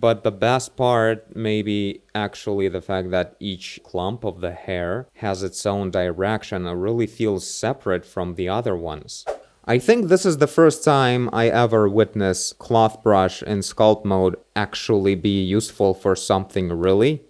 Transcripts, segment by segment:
But the best part may be actually the fact that each clump of the hair has its own direction and really feels separate from the other ones. I think this is the first time I ever witness cloth brush in sculpt mode actually be useful for something really.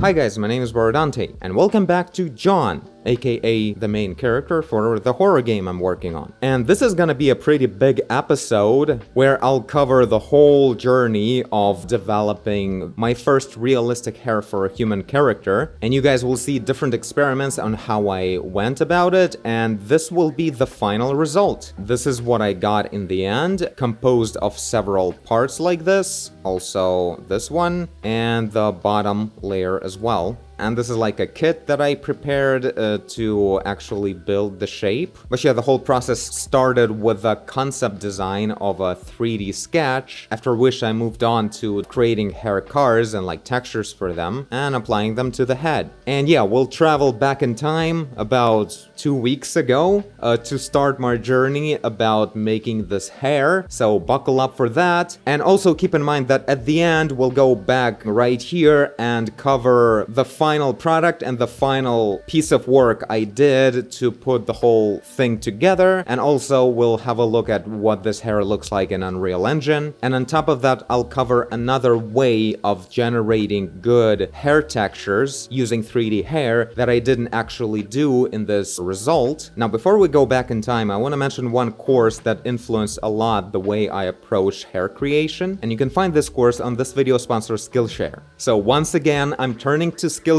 Hi guys, my name is Borodante, and welcome back to John, aka the main character for the horror game I'm working on. And this is gonna be a pretty big episode where I'll cover the whole journey of developing my first realistic hair for a human character, and you guys will see different experiments on how I went about it, and this will be the final result. This is what I got in the end, composed of several parts like this, also this one, and the bottom layer as well. And this is like a kit that I prepared to actually build the shape. But yeah, the whole process started with a concept design of a 3D sketch, after which I moved on to creating hair cars and like textures for them and applying them to the head. And yeah, we'll travel back in time about 2 weeks ago to start my journey about making this hair. So buckle up for that. And also keep in mind that at the end, we'll go back right here and cover the final product and the final piece of work I did to put the whole thing together, and also we'll have a look at what this hair looks like in Unreal Engine. And on top of that, I'll cover another way of generating good hair textures using 3D hair that I didn't actually do in this result. Now before we go back in time, I want to mention one course that influenced a lot the way I approach hair creation, and you can find this course on this video sponsor Skillshare. So once again, I'm turning to Skillshare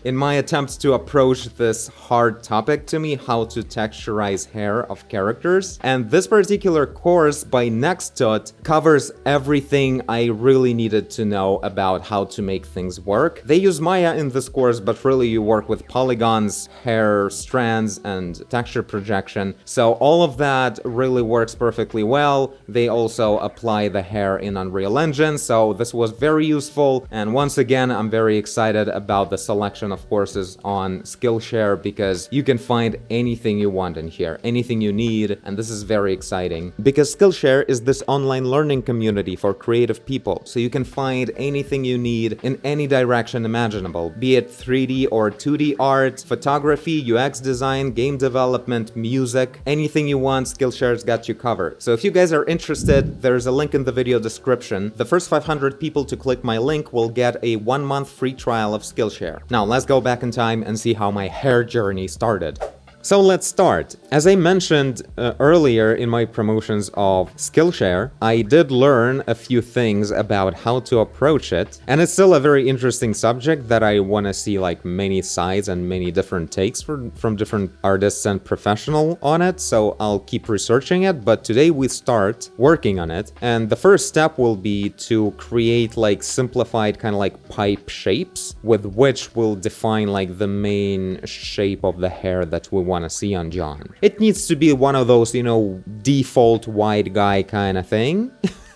in my attempts to approach this hard topic to me, how to texturize hair of characters. And this particular course by Nextut covers everything I really needed to know about how to make things work. They use Maya in this course, but really you work with polygons, hair strands, and texture projection. So all of that really works perfectly well. They also apply the hair in Unreal Engine, so this was very useful. And once again, I'm very excited about the selection of courses on Skillshare because you can find anything you want in here, anything you need, and this is very exciting because Skillshare is this online learning community for creative people, so you can find anything you need in any direction imaginable, be it 3D or 2D art, photography, UX design, game development, music, anything you want, Skillshare's got you covered. So if you guys are interested, there's a link in the video description. The first 500 people to click my link will get a 1-month free trial of Skillshare. Now let's go back in time and see how my hair journey started. So let's start. As I mentioned earlier in my promotions of Skillshare, I did learn a few things about how to approach it, and it's still a very interesting subject that I want to see like many sides and many different takes from different artists and professionals on it, so I'll keep researching it, but today we start working on it, and the first step will be to create like simplified kind of like pipe shapes with which we'll define like the main shape of the hair that we want to see on John. It needs to be one of those, you know, default white guy kind of thing.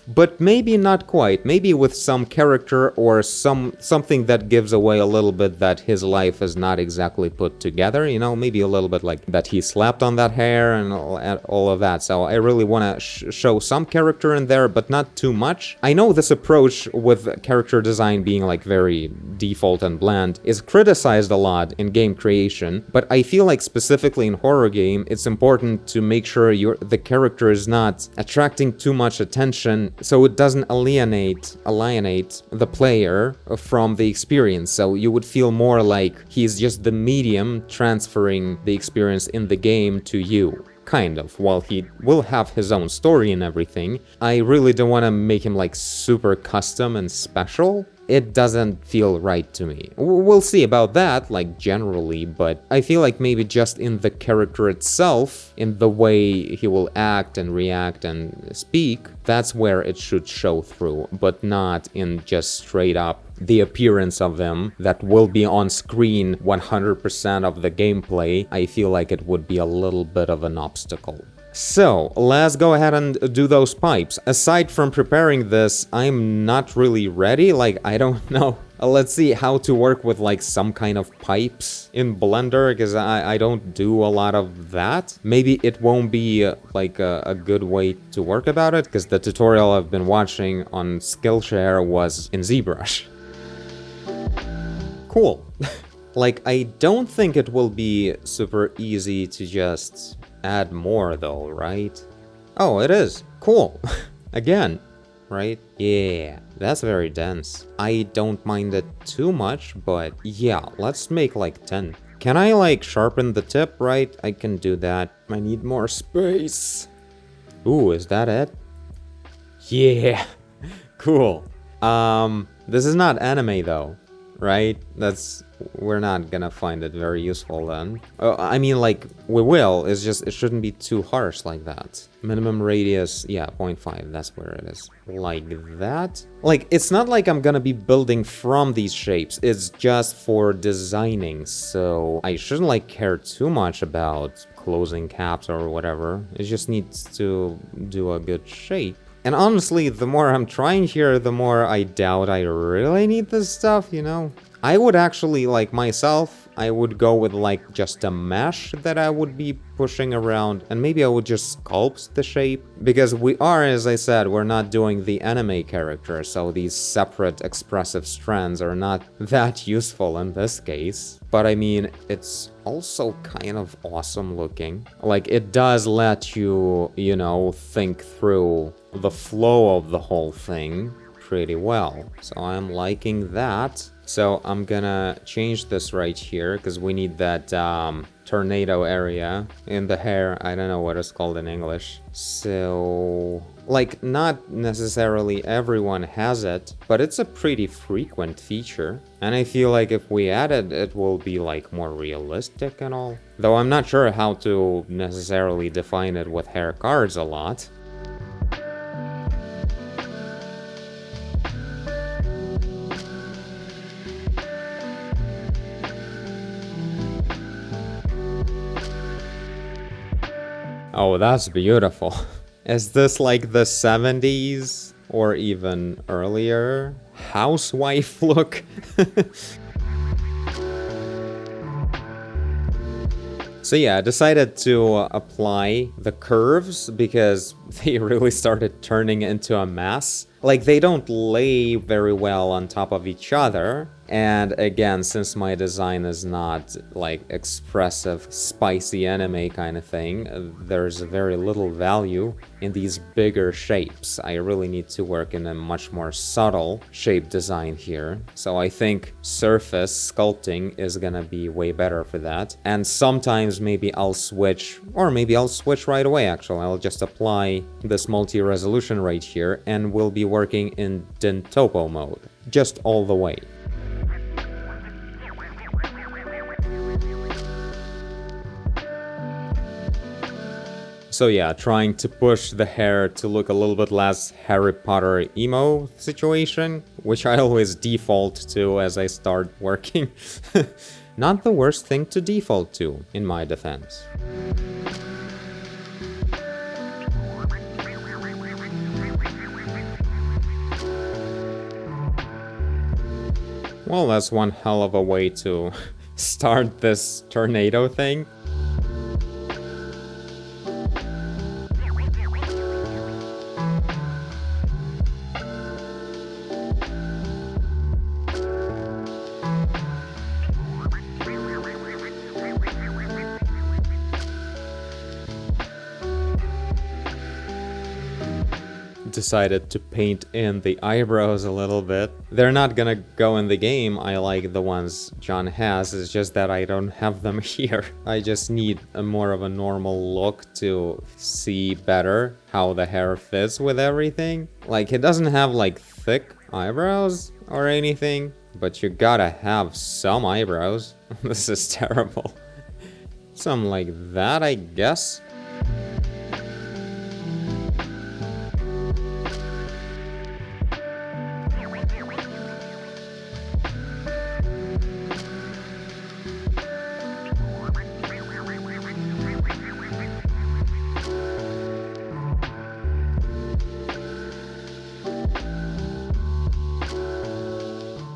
But maybe not quite, maybe with some character or something that gives away a little bit that his life is not exactly put together, you know, maybe a little bit like that he slept on that hair and all of that. So I really want to show some character in there, but not too much. I know this approach with character design being like very default and bland is criticized a lot in game creation, but I feel like specifically in horror game, it's important to make sure the character is not attracting too much attention so it doesn't alienate the player from the experience. So you would feel more like he's just the medium transferring the experience in the game to you. Kind of, while he will have his own story and everything. I really don't want to make him like super custom and special. It doesn't feel right to me. We'll see about that, like generally, but I feel like maybe just in the character itself, in the way he will act and react and speak, that's where it should show through, but not in just straight up the appearance of them that will be on screen 100% of the gameplay. I feel like it would be a little bit of an obstacle. So, let's go ahead and do those pipes. Aside from preparing this, I'm not really ready, like I don't know Let's see how to work with like some kind of pipes in Blender, because I don't do a lot of that. Maybe it won't be like a good way to work about it, because the tutorial I've been watching on Skillshare was in ZBrush. Cool. Like, I don't think it will be super easy to just add more though, right? Oh, it is. Cool. Again. Right? Yeah, that's very dense. I don't mind it too much, but yeah, let's make like 10. Can I like sharpen the tip, right? I can do that. I need more space. Ooh, is that it? Yeah, cool. This is not anime though, right? We're not gonna find it very useful then. I mean, like, we will, it's just, it shouldn't be too harsh like that. Minimum radius, yeah, 0.5, that's where it is. Like that? Like, it's not like I'm gonna be building from these shapes, it's just for designing, so I shouldn't, like, care too much about closing caps or whatever. It just needs to do a good shape. And honestly, the more I'm trying here, the more I doubt I really need this stuff, you know? I would actually, like myself, I would go with like just a mesh that I would be pushing around, and maybe I would just sculpt the shape, because we are, as I said, we're not doing the anime character, so these separate expressive strands are not that useful in this case. But I mean, it's also kind of awesome looking. Like, it does let you, you know, think through the flow of the whole thing pretty well. So I'm liking that. So I'm gonna change this right here, because we need that tornado area in the hair. I don't know what it's called in English. So, like, not necessarily everyone has it, but it's a pretty frequent feature. And I feel like if we add it, it will be like more realistic and all. Though I'm not sure how to necessarily define it with hair cards a lot. Oh, that's beautiful. Is this like the 70s or even earlier housewife look? So yeah, I decided to apply the curves because they really started turning into a mess. Like, they don't lay very well on top of each other. And again, since my design is not like expressive, spicy anime kind of thing, there's very little value in these bigger shapes. I really need to work in a much more subtle shape design here. So I think surface sculpting is gonna be way better for that. And sometimes maybe I'll switch, or maybe I'll switch right away actually. I'll just apply this multi-resolution right here and we'll be working in Dentopo mode, just all the way. So yeah, trying to push the hair to look a little bit less Harry Potter emo situation, which I always default to as I start working. Not the worst thing to default to, in my defense. Well, that's one hell of a way to start this tornado thing. Decided to paint in the eyebrows a little bit. They're not gonna go in the game. I like the ones John has, it's just that I don't have them here. I just need a more of a normal look to see better how the hair fits with everything. Like, he doesn't have like thick eyebrows or anything, but you gotta have some eyebrows. This is terrible. Some like that, I guess.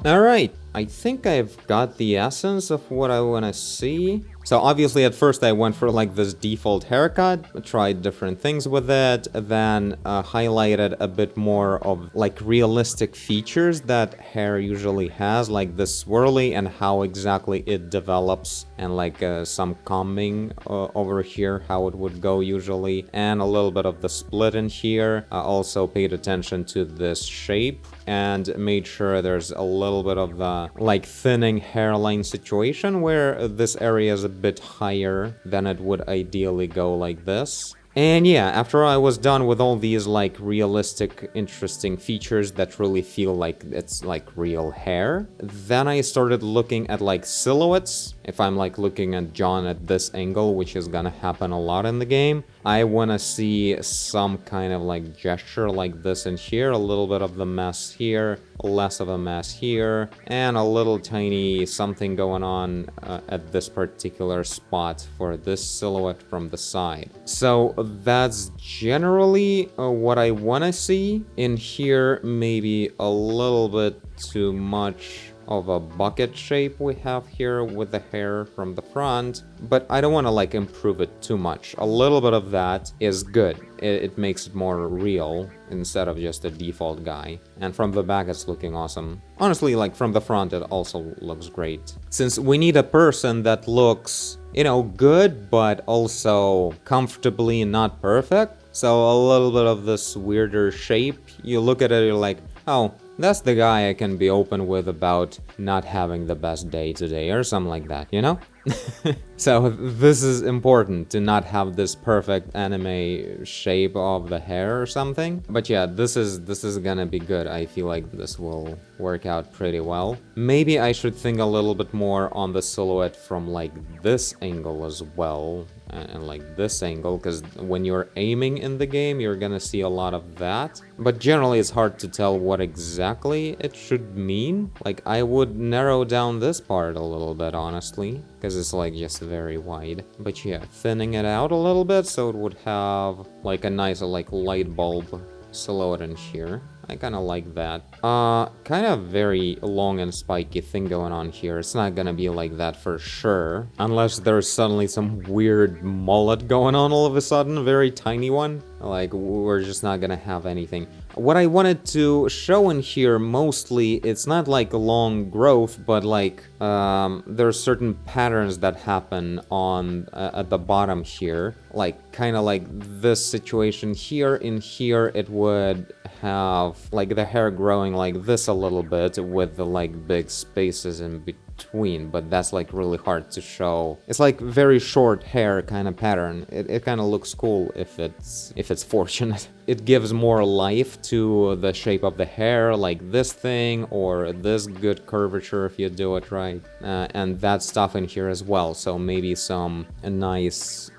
Alright, I think I've got the essence of what I want to see. So obviously at first I went for like this default haircut, tried different things with it, then highlighted a bit more of like realistic features that hair usually has, like the swirly and how exactly it develops, and like some combing over here, how it would go usually, and a little bit of the split in here. I also paid attention to this shape and made sure there's a little bit of the like thinning hairline situation where this area is a bit higher than it would ideally go like this. And yeah, after I was done with all these like realistic, interesting features that really feel like it's like real hair, then I started looking at like silhouettes. If I'm like looking at John at this angle, which is gonna happen a lot in the game, I wanna see some kind of like gesture like this in here, a little bit of the mess here, less of a mess here, and a little tiny something going on at this particular spot for this silhouette from the side. So that's generally what I want to see. In here, maybe a little bit too much of a bucket shape we have here with the hair from the front, but I don't want to like improve it too much. A little bit of that is good. It makes it more real instead of just a default guy. And from the back it's looking awesome. Honestly, like from the front it also looks great. Since we need a person that looks, you know, good but also comfortably not perfect. So a little bit of this weirder shape. You look at it, you're like, oh, that's the guy I can be open with about not having the best day today or something like that, you know? So this is important to not have this perfect anime shape of the hair or something. But yeah, this is gonna be good. I feel like this will work out pretty well. Maybe I should think a little bit more on the silhouette from like this angle as well. And like this angle, because when you're aiming in the game, you're gonna see a lot of that. But generally it's hard to tell what exactly it should mean. Like I would narrow down this part a little bit, honestly, because it's like just very wide. But yeah, thinning it out a little bit so it would have like a nice like light bulb silhouette in here. I kind of like that. Kind of very long and spiky thing going on here. It's not gonna be like that for sure. Unless there's suddenly some weird mullet going on all of a sudden, a very tiny one. Like, we're just not gonna have anything. What I wanted to show in here mostly, it's not like long growth, but like, there's certain patterns that happen on at the bottom here. Like, kind of like this situation here. In here, it would have like the hair growing like this a little bit with the like big spaces in between, but that's like really hard to show. It's like very short hair kind of pattern. It kind of looks cool if it's fortunate. It gives more life to the shape of the hair, like this thing or this good curvature if you do it right, and that stuff in here as well. So maybe some nice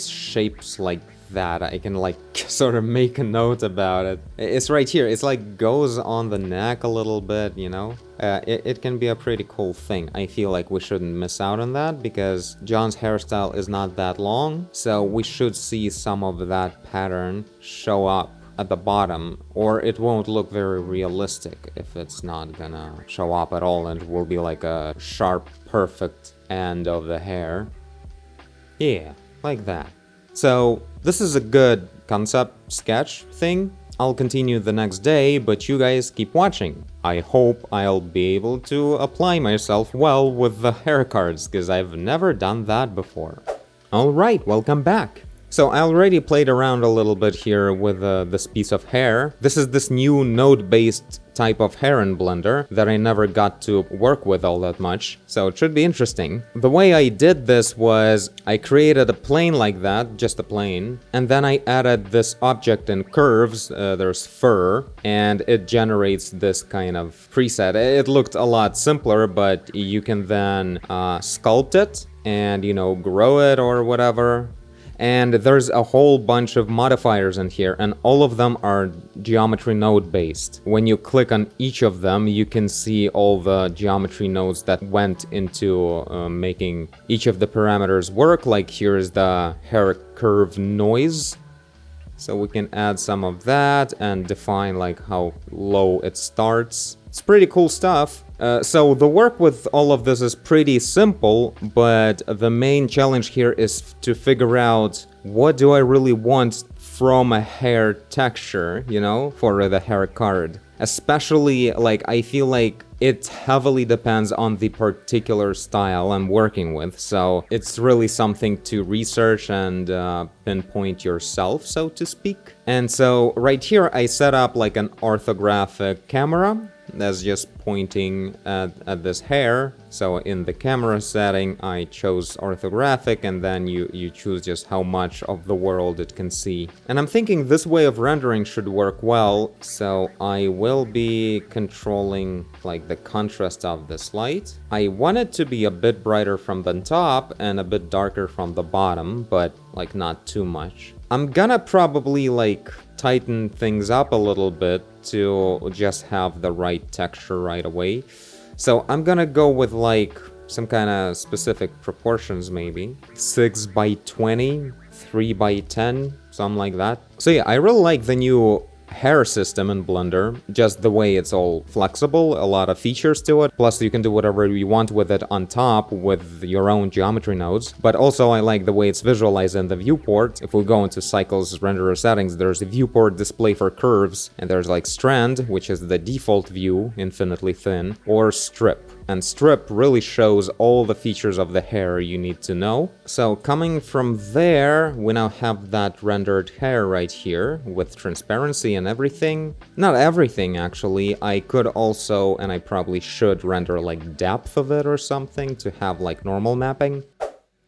shapes like that. I can like sort of make a note about it. It's right here. It's like goes on the neck a little bit, you know? It can be a pretty cool thing. I feel like we shouldn't miss out on that because John's hairstyle is not that long, so we should see some of that pattern show up at the bottom, or it won't look very realistic if it's not gonna show up at all and it will be like a sharp, perfect end of the hair. Yeah, like that. So this is a good concept sketch thing. I'll continue the next day, but you guys keep watching. I hope I'll be able to apply myself well with the hair cards, because I've never done that before. Alright, welcome back. So I already played around a little bit here with this piece of hair. This is this new node-based type of hair in Blender that I never got to work with all that much, so it should be interesting. The way I did this was I created a plane like that, just a plane, and then I added this object in curves, there's fur, and it generates this kind of preset. It looked a lot simpler, but you can then sculpt it and, you know, grow it or whatever. And there's a whole bunch of modifiers in here, and all of them are geometry node based. When you click on each of them, you can see all the geometry nodes that went into making each of the parameters work. Like here's the hair curve noise. So we can add some of that and define like how low it starts. It's pretty cool stuff. So the work with all of this is pretty simple, but the main challenge here is to figure out what do I really want from a hair texture, you know, for the hair card. Especially, like, I feel like it heavily depends on the particular style I'm working with, so it's really something to research and pinpoint yourself, so to speak. And so right here I set up like an orthographic camera that's just pointing at this hair. So in the camera setting I chose orthographic, and then you choose just how much of the world it can see. And I'm thinking this way of rendering should work well, so I will be controlling like the contrast of this light. I want it to be a bit brighter from the top and a bit darker from the bottom, but like not too much. I'm gonna probably like tighten things up a little bit to just have the right texture right away. So I'm gonna go with like some kind of specific proportions, maybe 6 by 20, 3 by 10, something like that. So yeah, I really like the new hair system in Blender, just the way it's all flexible, a lot of features to it, plus you can do whatever you want with it on top with your own geometry nodes. But also I like the way it's visualized in the viewport. If we go into Cycles renderer settings, there's a viewport display for curves, and there's like strand, which is the default view, infinitely thin, or strip. And strip really shows all the features of the hair you need to know. So coming from there, we now have that rendered hair right here with transparency and everything. Not everything, actually. I could also, and I probably should, render like depth of it or something to have like normal mapping.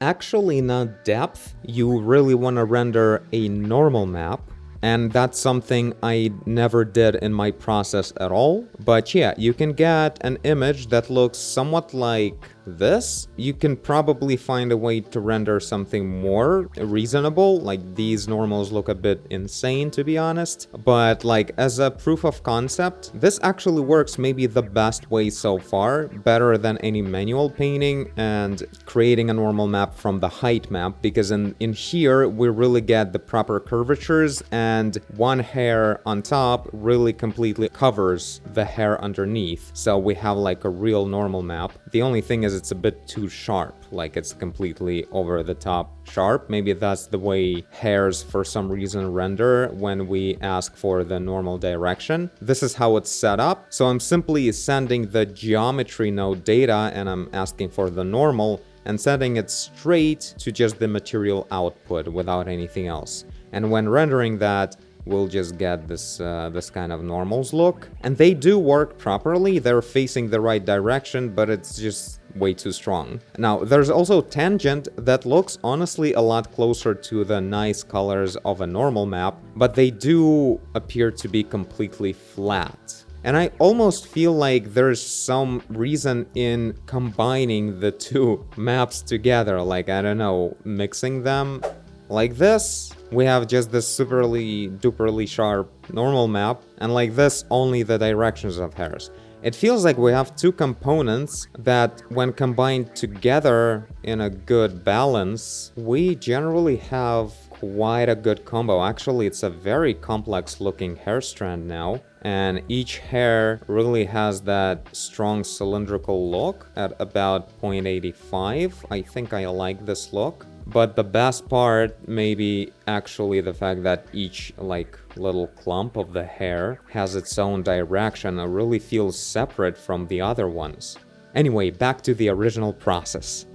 Actually, not depth. You really want to render a normal map. And that's something I never did in my process at all. But yeah, you can get an image that looks somewhat like this. You can probably find a way to render something more reasonable. Like, these normals look a bit insane, to be honest. But like, as a proof of concept, this actually works maybe the best way so far, better than any manual painting and creating a normal map from the height map, because in here we really get the proper curvatures, and one hair on top really completely covers the hair underneath. So we have like a real normal map. The only thing is it's a bit too sharp, like it's completely over the top sharp. Maybe that's the way hairs for some reason render when we ask for the normal direction. This is how it's set up. So I'm simply sending the geometry node data and I'm asking for the normal and setting it straight to just the material output without anything else. And when rendering that, we'll just get this this kind of normals look. And they do work properly. They're facing the right direction, but it's just way too strong. Now, there's also tangent that looks honestly a lot closer to the nice colors of a normal map, but they do appear to be completely flat. And I almost feel like there's some reason in combining the two maps together, like, I don't know, mixing them. Like this, we have just this superly duperly sharp normal map, and like this, only the directions of hairs. It feels like we have two components that, when combined together in a good balance, we generally have quite a good combo. Actually, it's a very complex looking hair strand now, and each hair really has that strong cylindrical look at about 0.85. I think I like this look. But the best part may be actually the fact that each like little clump of the hair has its own direction and really feels separate from the other ones. Anyway, back to the original process.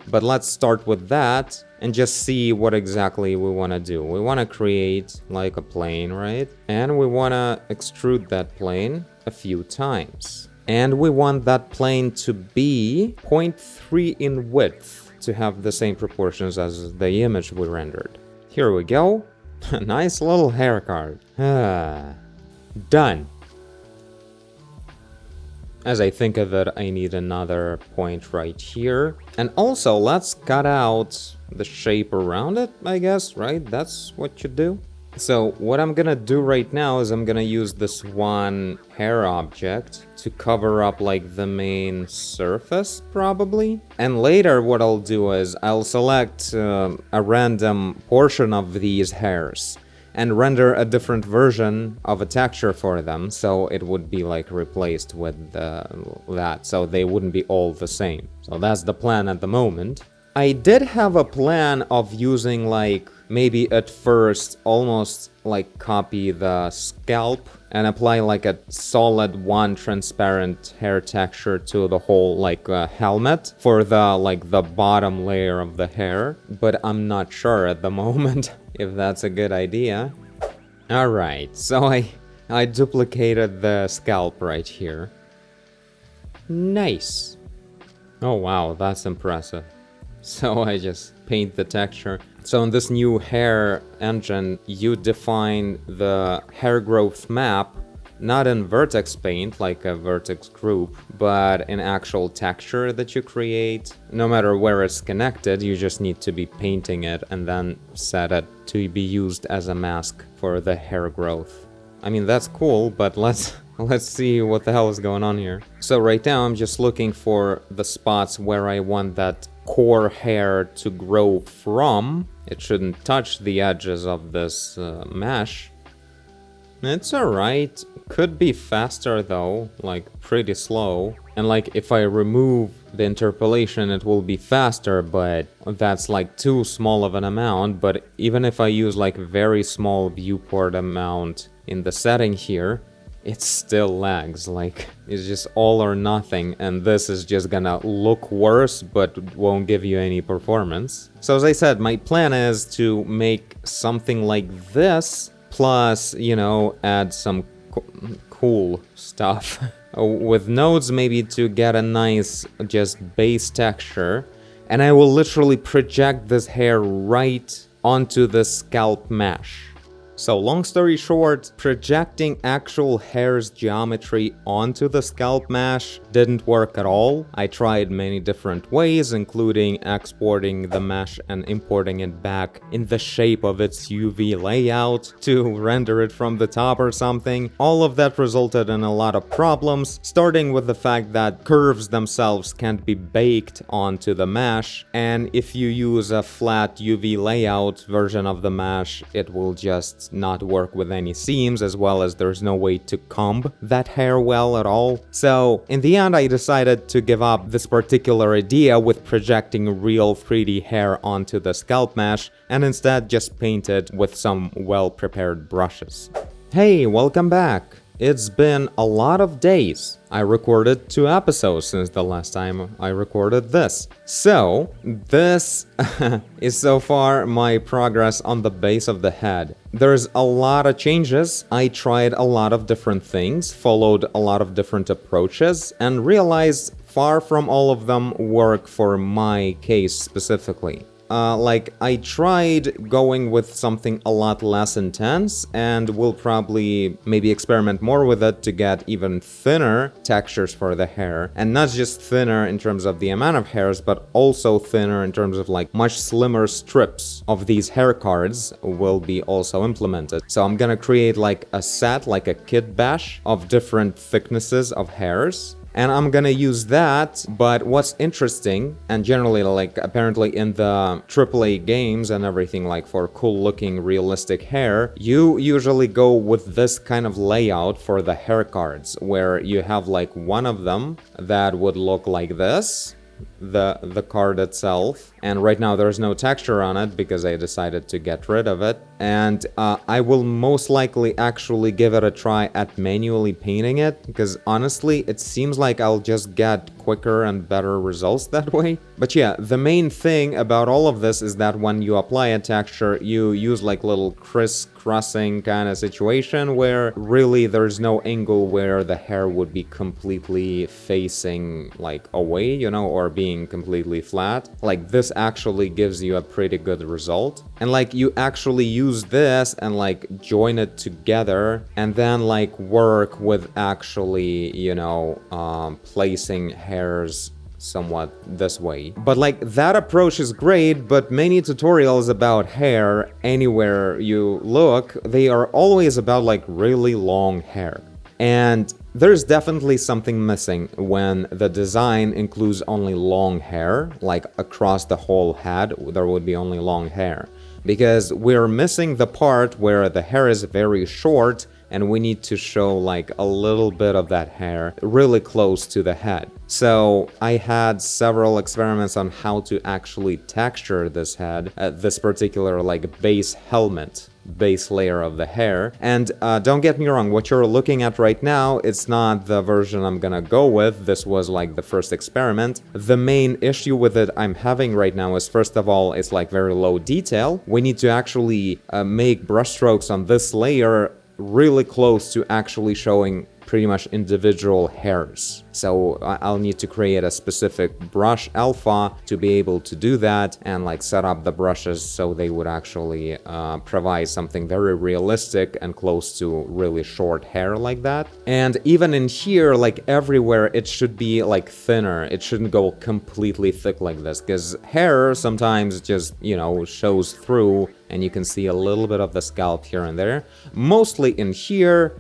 But let's start with that and just see what exactly we want to do. We want to create like a plane, right? And we want to extrude that plane a few times. And we want that plane to be 0.3 in width, to have the same proportions as the image we rendered. Here we go. Nice little hair card. Done. As I think of it, I need another point right here. And also, let's cut out the shape around it, I guess, right? That's what you do. So what I'm gonna do right now is I'm gonna use this one hair object to cover up like the main surface, probably. And later what I'll do is I'll select a random portion of these hairs. and render a different version of a texture for them, so it would be like replaced with that, so they wouldn't be all the same. So that's the plan at the moment. I did have a plan of using like maybe at first almost like copy the scalp and apply like a solid one transparent hair texture to the whole like helmet for the bottom layer of the hair, but I'm not sure at the moment if that's a good idea. Alright, so I duplicated the scalp right here. Nice. Oh wow, that's impressive. So I just paint the texture. So in this new hair engine, you define the hair growth map, not in vertex paint, like a vertex group, but in actual texture that you create. No matter where it's connected, you just need to be painting it and then set it to be used as a mask for the hair growth. I mean, that's cool, but let's see what the hell is going on here. So right now I'm just looking for the spots where I want that core hair to grow from. It shouldn't touch the edges of this mesh. It's alright. Could be faster though, like pretty slow. And like if I remove the interpolation it will be faster, but that's like too small of an amount. But even if I use like very small viewport amount in the setting here, it still lags. Like it's just all or nothing, and this is just gonna look worse but won't give you any performance. So as I said, my plan is to make something like this, plus, you know, add some cool stuff with nodes, maybe to get a nice just base texture. And I will literally project this hair right onto the scalp mesh. So long story short, projecting actual hair's geometry onto the scalp mesh didn't work at all. I tried many different ways, including exporting the mesh and importing it back in the shape of its UV layout to render it from the top or something. All of that resulted in a lot of problems, starting with the fact that curves themselves can't be baked onto the mesh, and if you use a flat UV layout version of the mesh, it will just not work with any seams, as well as there's no way to comb that hair well at all. So in the end I decided to give up this particular idea with projecting real 3D hair onto the scalp mesh and instead just paint it with some well-prepared brushes. Hey, welcome back! It's been a lot of days. I recorded 2 episodes since the last time I recorded this. So, this is so far my progress on the base of the head. There's a lot of changes. I tried a lot of different things, followed a lot of different approaches, and realized far from all of them work for my case specifically. Like, I tried going with something a lot less intense, and will probably maybe experiment more with it to get even thinner textures for the hair. And not just thinner in terms of the amount of hairs, but also thinner in terms of like much slimmer strips of these hair cards will be also implemented. So I'm gonna create like a set, like a kit bash of different thicknesses of hairs. And I'm gonna use that, but what's interesting, and generally like apparently in the AAA games and everything, like for cool looking realistic hair, you usually go with this kind of layout for the hair cards, where you have like one of them that would look like this, the card itself, and right now there's no texture on it because I decided to get rid of it. And I will most likely actually give it a try at manually painting it, because honestly it seems like I'll just get quicker and better results that way. But yeah, the main thing about all of this is that when you apply a texture, you use like little crisscrossing kind of situation where really there's no angle where the hair would be completely facing like away, you know, or being completely flat. Like this actually gives you a pretty good result. And like you actually use this and like join it together and then like work with actually, you know, placing hairs somewhat this way. But like that approach is great, but many tutorials about hair anywhere you look, they are always about like really long hair. And there's definitely something missing when the design includes only long hair, like across the whole head there would be only long hair. because we're missing the part where the hair is very short and we need to show like a little bit of that hair really close to the head. So I had several experiments on how to actually texture this head, this particular like base helmet, base layer of the hair. And don't get me wrong, what you're looking at right now, it's not the version I'm gonna go with. This was like the first experiment. The main issue with it I'm having right now is, first of all, it's like very low detail. We need to actually make brushstrokes on this layer really close to actually showing pretty much individual hairs. So I'll need to create a specific brush alpha to be able to do that, and like set up the brushes so they would actually provide something very realistic and close to really short hair like that. And even in here, like everywhere, it should be like thinner. It shouldn't go completely thick like this, because hair sometimes just, you know, shows through and you can see a little bit of the scalp here and there. Mostly in here,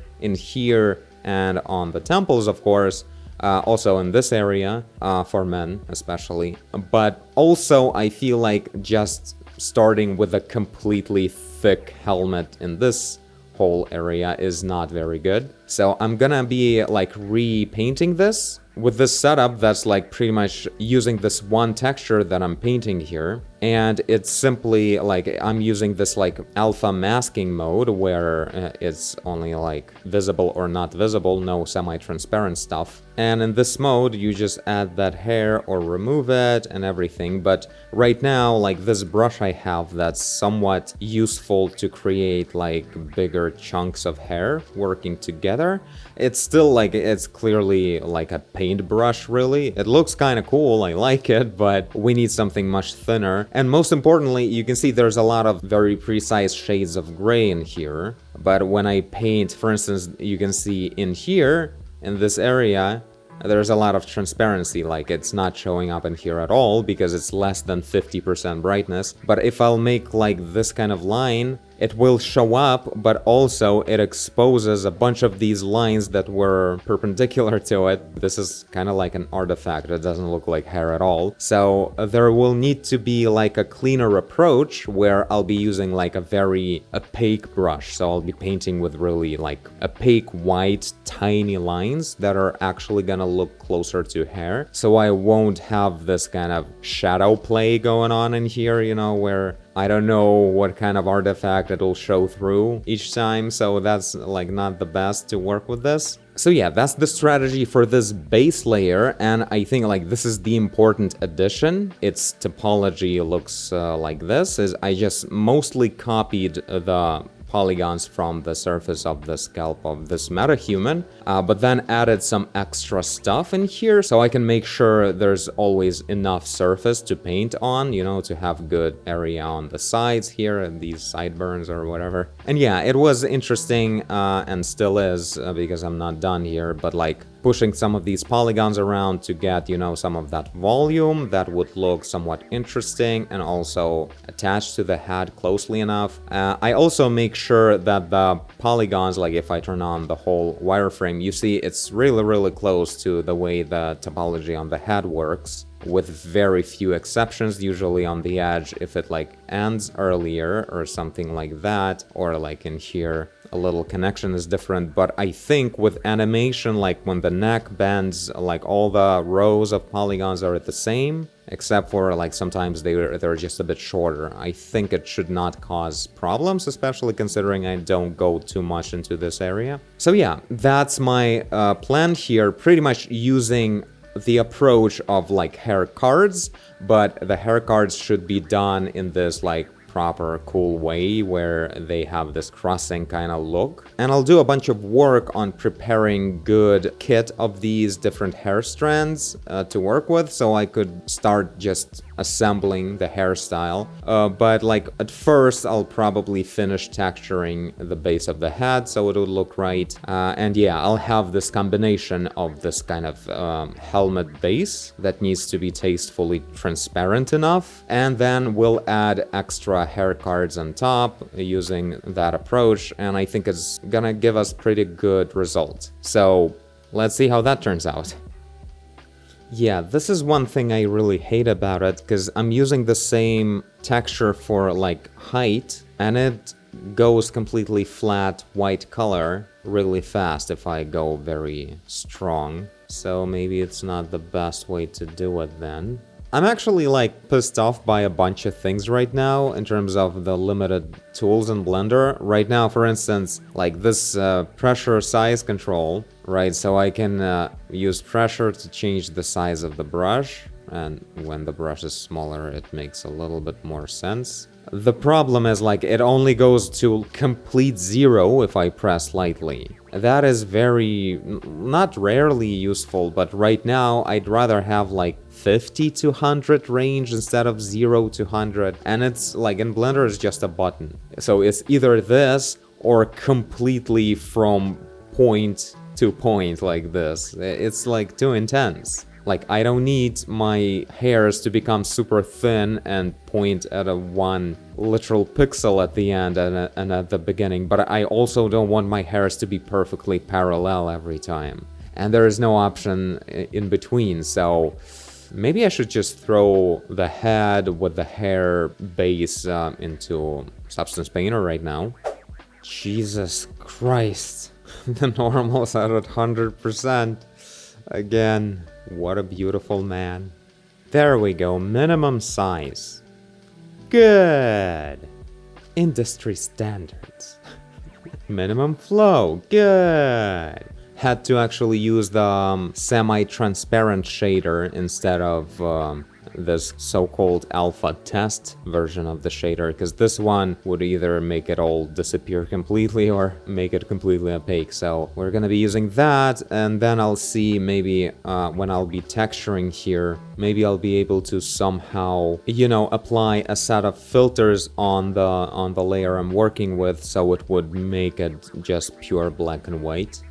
and on the temples, of course, also in this area, for men especially. But also, I feel like just starting with a completely thick helmet in this whole area is not very good. So I'm gonna be like repainting this with this setup that's like pretty much using this one texture that I'm painting here. And it's simply like I'm using this like alpha masking mode where it's only like visible or not visible, no semi-transparent stuff. And in this mode, you just add that hair or remove it and everything. But right now, like this brush I have that's somewhat useful to create like bigger chunks of hair working together. It's still like, it's clearly like a paintbrush really. It looks kind of cool, I like it, but we need something much thinner. And most importantly, you can see there's a lot of very precise shades of gray in here. But when I paint, for instance, you can see in here, in this area, there's a lot of transparency, like it's not showing up in here at all because it's less than 50% brightness. But if I'll make like this kind of line, it will show up, but also it exposes a bunch of these lines that were perpendicular to it. This is kind of like an artifact. It doesn't look like hair at all. So there will need to be like a cleaner approach where I'll be using like a very opaque brush. So I'll be painting with really like opaque white tiny lines that are actually gonna look closer to hair. So I won't have this kind of shadow play going on in here, you know, where I don't know what kind of artifact it'll show through each time, so that's like not the best to work with this. So yeah, that's the strategy for this base layer, and I think like this is the important addition. Its topology looks like this. I just mostly copied the polygons from the surface of the scalp of this metahuman, but then added some extra stuff in here so I can make sure there's always enough surface to paint on, you know, to have good area on the sides here and these sideburns or whatever. And yeah, it was interesting and still is because I'm not done here, but like pushing some of these polygons around to get, you know, some of that volume that would look somewhat interesting and also attached to the head closely enough. I also make sure that the polygons, like if I turn on the whole wireframe, you see it's really close to the way the topology on the head works, with very few exceptions, usually on the edge if it like ends earlier or something like that, or like in here a little connection is different. But I think with animation, like when the neck bends, like all the rows of polygons are the same, except for like sometimes they're just a bit shorter. I think it should not cause problems, especially considering I don't go too much into this area. So yeah, that's my plan here, pretty much using the approach of like hair cards, but the hair cards should be done in this like proper cool way where they have this crossing kind of look. And I'll do a bunch of work on preparing good kit of these different hair strands to work with, so I could start just assembling the hairstyle. But like at first I'll probably finish texturing the base of the head so it would look right. And yeah, I'll have this combination of this kind of helmet base that needs to be tastefully transparent enough, and then we'll add extra hair cards on top using that approach, and I think it's gonna give us pretty good results. So let's see how that turns out. Yeah, this is one thing I really hate about it, because I'm using the same texture for like height, and it goes completely flat white color really fast if I go very strong. So maybe it's not the best way to do it then. I'm actually like pissed off by a bunch of things right now in terms of the limited tools in Blender. Right now, for instance, like this pressure size control, right? So I can use pressure to change the size of the brush, and when the brush is smaller, it makes a little bit more sense. The problem is like it only goes to complete 0 if I press lightly. That is very, not rarely useful, but right now I'd rather have like 50 to 100 range instead of 0 to 100. And it's like in Blender it's just a button. So it's either this or completely from point to point like this. It's like too intense. Like, I don't need my hairs to become super thin and point at a 1 literal pixel at the end and at the beginning, but I also don't want my hairs to be perfectly parallel every time. And there is no option in between, so maybe I should just throw the head with the hair base into Substance Painter right now. Jesus Christ, the normal's at 100%. Again. What a beautiful man. There we go, minimum size. Good. Industry standards. Minimum flow. Good. Had to actually use the semi-transparent shader instead of this so-called alpha test version of the shader, because this one would either make it all disappear completely or make it completely opaque. So we're gonna be using that, and then I'll see maybe when I'll be texturing here, maybe I'll be able to somehow, you know, apply a set of filters on the layer I'm working with, so it would make it just pure black and white.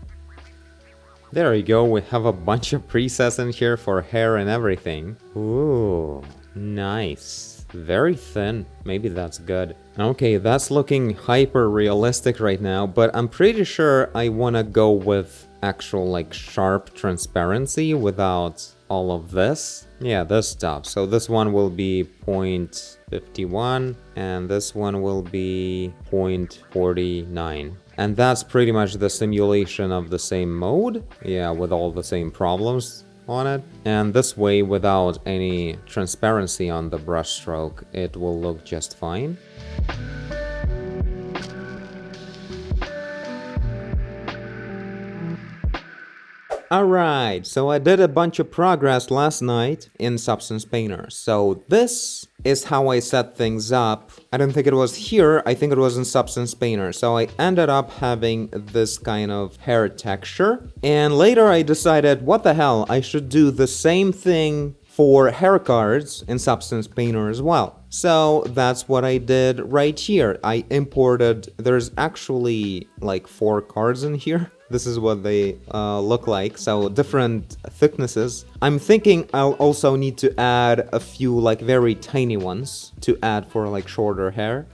There we go, we have a bunch of presets in here for hair and everything. Ooh, nice. Very thin. Maybe that's good. Okay, that's looking hyper realistic right now, but I'm pretty sure I want to go with actual like sharp transparency without all of this. Yeah, this stuff. So this one will be 0.51 and this one will be 0.49. And that's pretty much the simulation of the same mode. Yeah, with all the same problems on it. And this way, without any transparency on the brush stroke, it will look just fine. Alright, so I did a bunch of progress last night in Substance Painter. So this is how I set things up. I don't think it was here, I think it was in Substance Painter. So I ended up having this kind of hair texture. And later I decided, what the hell, I should do the same thing for hair cards in Substance Painter as well. So that's what I did right here. I imported, there's actually like 4 cards in here. This is what they look like, so different thicknesses. I'm thinking I'll also need to add a few like very tiny ones to add for like shorter hair.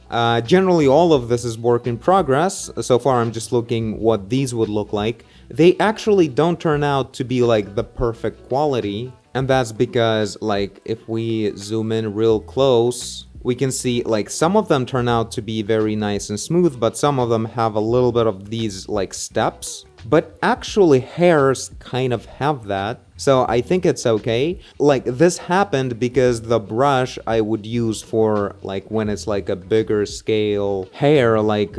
Generally all of this is work in progress. So far I'm just looking what these would look like. They actually don't turn out to be like the perfect quality, and that's because like if we zoom in real close, we can see like some of them turn out to be very nice and smooth, but some of them have a little bit of these like steps. But actually hairs kind of have that, so I think it's okay. Like this happened because the brush I would use for like when it's like a bigger scale hair, like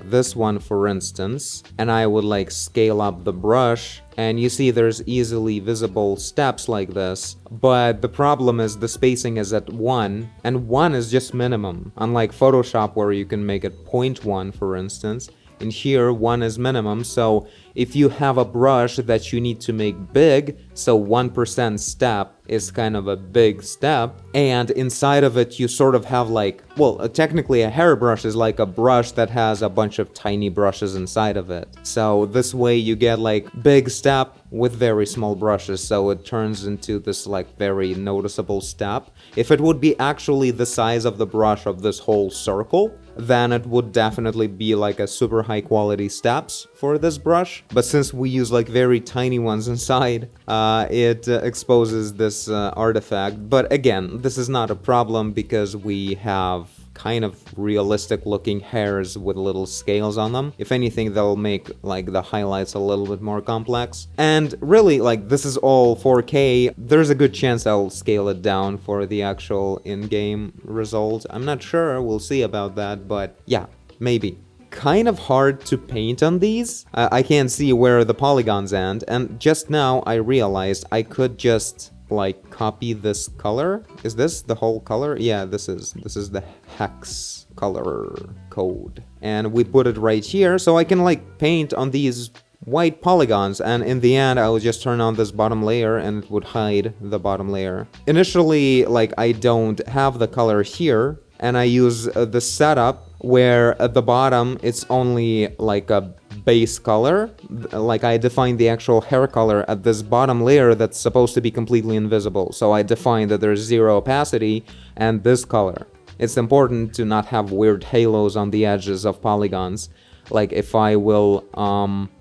this one for instance, and I would like scale up the brush, and you see there's easily visible steps like this, but the problem is the spacing is at 1, and 1 is just minimum, unlike Photoshop where you can make it 0.1 for instance. And here 1 is minimum, so if you have a brush that you need to make big, so 1% step is kind of a big step, and inside of it you sort of have like, well, technically a hairbrush is like a brush that has a bunch of tiny brushes inside of it. So this way you get like big step with very small brushes, so it turns into this like very noticeable step. If it would be actually the size of the brush of this whole circle, then it would definitely be like a super high quality steps for this brush. But since we use like very tiny ones inside, it exposes this artifact. But again, this is not a problem because we have kind of realistic looking hairs with little scales on them. If anything, they'll make like the highlights a little bit more complex. And really, like, this is all 4K. There's a good chance I'll scale it down for the actual in-game result. I'm not sure, we'll see about that, but yeah, maybe. Kind of hard to paint on these. I can't see where the polygons end, and just now I realized I could just like copy this color. Is this the whole color? Yeah, this is the hex color code, and we put it right here so I can like paint on these white polygons, and in the end I would just turn on this bottom layer and it would hide the bottom layer. Initially, like, I don't have the color here, and I use the setup where at the bottom it's only like a base color. Like, I define the actual hair color at this bottom layer that's supposed to be completely invisible. So I define that there's 0 opacity and this color. It's important to not have weird halos on the edges of polygons. Like, if I will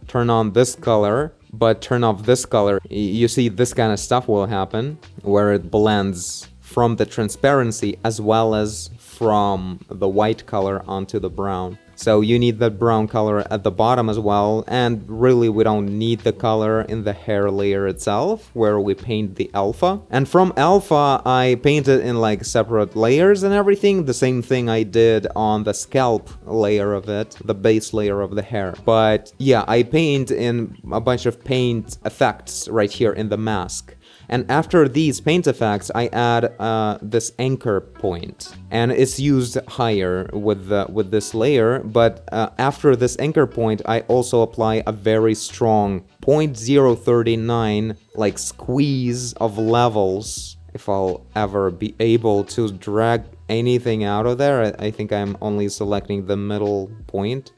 turn on this color but turn off this color, you see this kind of stuff will happen where it blends from the transparency as well as from the white color onto the brown. So you need that brown color at the bottom as well, and really we don't need the color in the hair layer itself where we paint the alpha. And from alpha I painted in like separate layers and everything, the same thing I did on the scalp layer of it, the base layer of the hair. But yeah, I paint in a bunch of paint effects right here in the mask. And after these paint effects, I add this anchor point, and it's used higher with this layer. But after this anchor point, I also apply a very strong 0.039 like squeeze of levels. If I'll ever be able to drag anything out of there, I think I'm only selecting the middle point.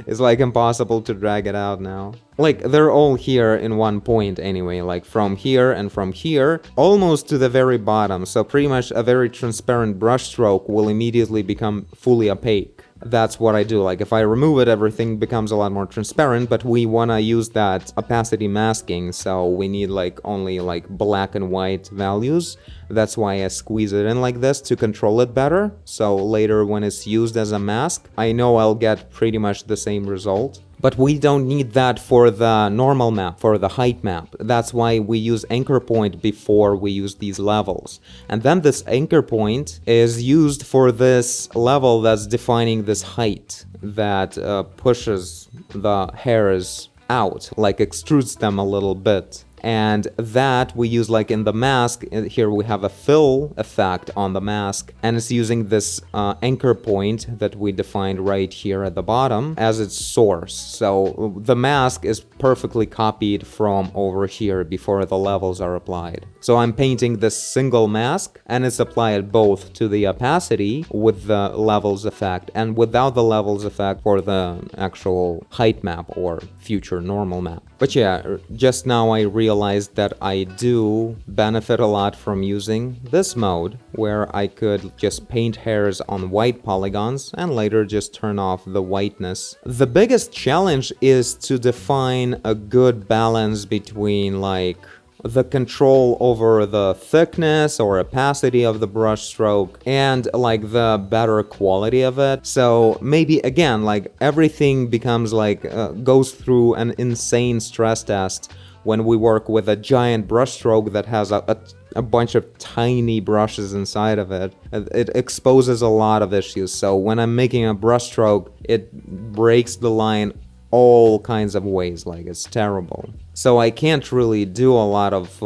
It's like impossible to drag it out now. Like, they're all here in one point anyway, like from here and from here, almost to the very bottom. So pretty much a very transparent brush stroke will immediately become fully opaque. That's what I do. Like, if I remove it, everything becomes a lot more transparent, but we want to use that opacity masking, so we need like only like black and white values. That's why I squeeze it in like this to control it better. So later when it's used as a mask, I know I'll get pretty much the same result. But we don't need that for the normal map, for the height map. That's why we use anchor point before we use these levels. And then this anchor point is used for this level that's defining this height that pushes the hairs out, like extrudes them a little bit. And that we use like in the mask. Here we have a fill effect on the mask, and it's using this anchor point that we defined right here at the bottom as its source. So the mask is perfectly copied from over here before the levels are applied. So I'm painting this single mask, and it's applied both to the opacity with the levels effect and without the levels effect for the actual height map or future normal map. But yeah, just now I realized that I do benefit a lot from using this mode, where I could just paint hairs on white polygons and later just turn off the whiteness. The biggest challenge is to define a good balance between like the control over the thickness or opacity of the brush stroke and like the better quality of it. So maybe again, like everything becomes like goes through an insane stress test when we work with a giant brush stroke that has a bunch of tiny brushes inside of it. It exposes a lot of issues. So when I'm making a brush stroke, it breaks the line all kinds of ways, like it's terrible. So I can't really do a lot of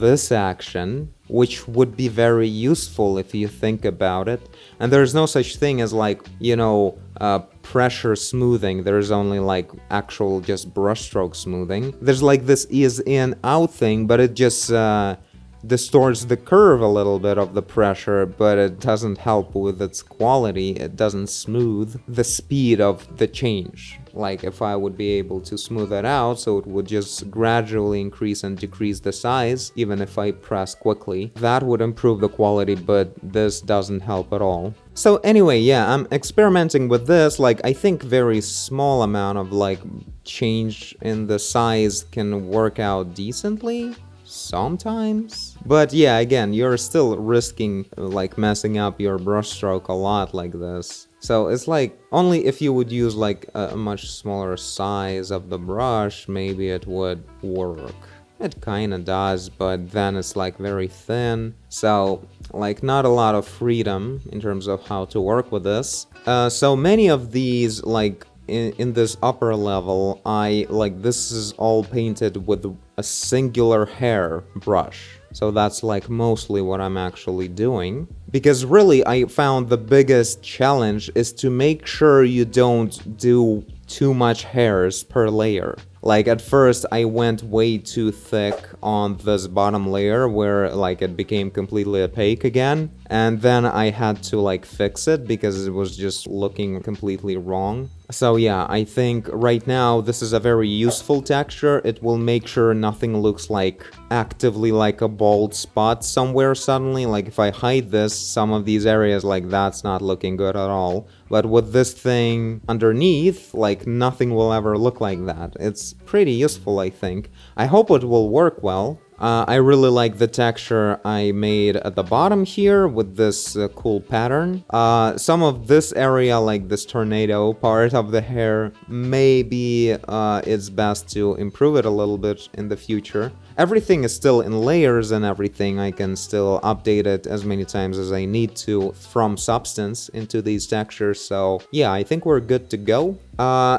this action, which would be very useful if you think about it. And there's no such thing as like, you know, pressure smoothing. There's only like actual just brushstroke smoothing. There's like this ease in out thing, but it just distorts the curve a little bit of the pressure, but it doesn't help with its quality. It doesn't smooth the speed of the change. Like if I would be able to smooth it out, so it would just gradually increase and decrease the size, even if I press quickly, that would improve the quality, but this doesn't help at all. So anyway, yeah, I'm experimenting with this, like, I think very small amount of, like, change in the size can work out decently. Sometimes. But yeah, again, you're still risking, like, messing up your brushstroke a lot like this. So it's like, only if you would use, like, a much smaller size of the brush, maybe it would work. It kinda does, but then it's like very thin, so like not a lot of freedom in terms of how to work with this. So many of these, like in this upper level, this is all painted with a singular hair brush. So that's like mostly what I'm actually doing. Because really, I found the biggest challenge is to make sure you don't do too much hairs per layer. Like at first I went way too thick on this bottom layer where like it became completely opaque again, and then I had to like fix it because it was just looking completely wrong. So yeah, I think right now this is a very useful texture. It will make sure nothing looks like actively like a bald spot somewhere suddenly. Like if I hide this, some of these areas, like that's not looking good at all. But with this thing underneath, like nothing will ever look like that. It's pretty useful, I think. I hope it will work well. I really like the texture I made at the bottom here with this cool pattern. Some of this area, like this tornado part of the hair, maybe it's best to improve it a little bit in the future. Everything is still in layers and everything. I can still update it as many times as I need to from substance into these textures. So yeah, I think we're good to go.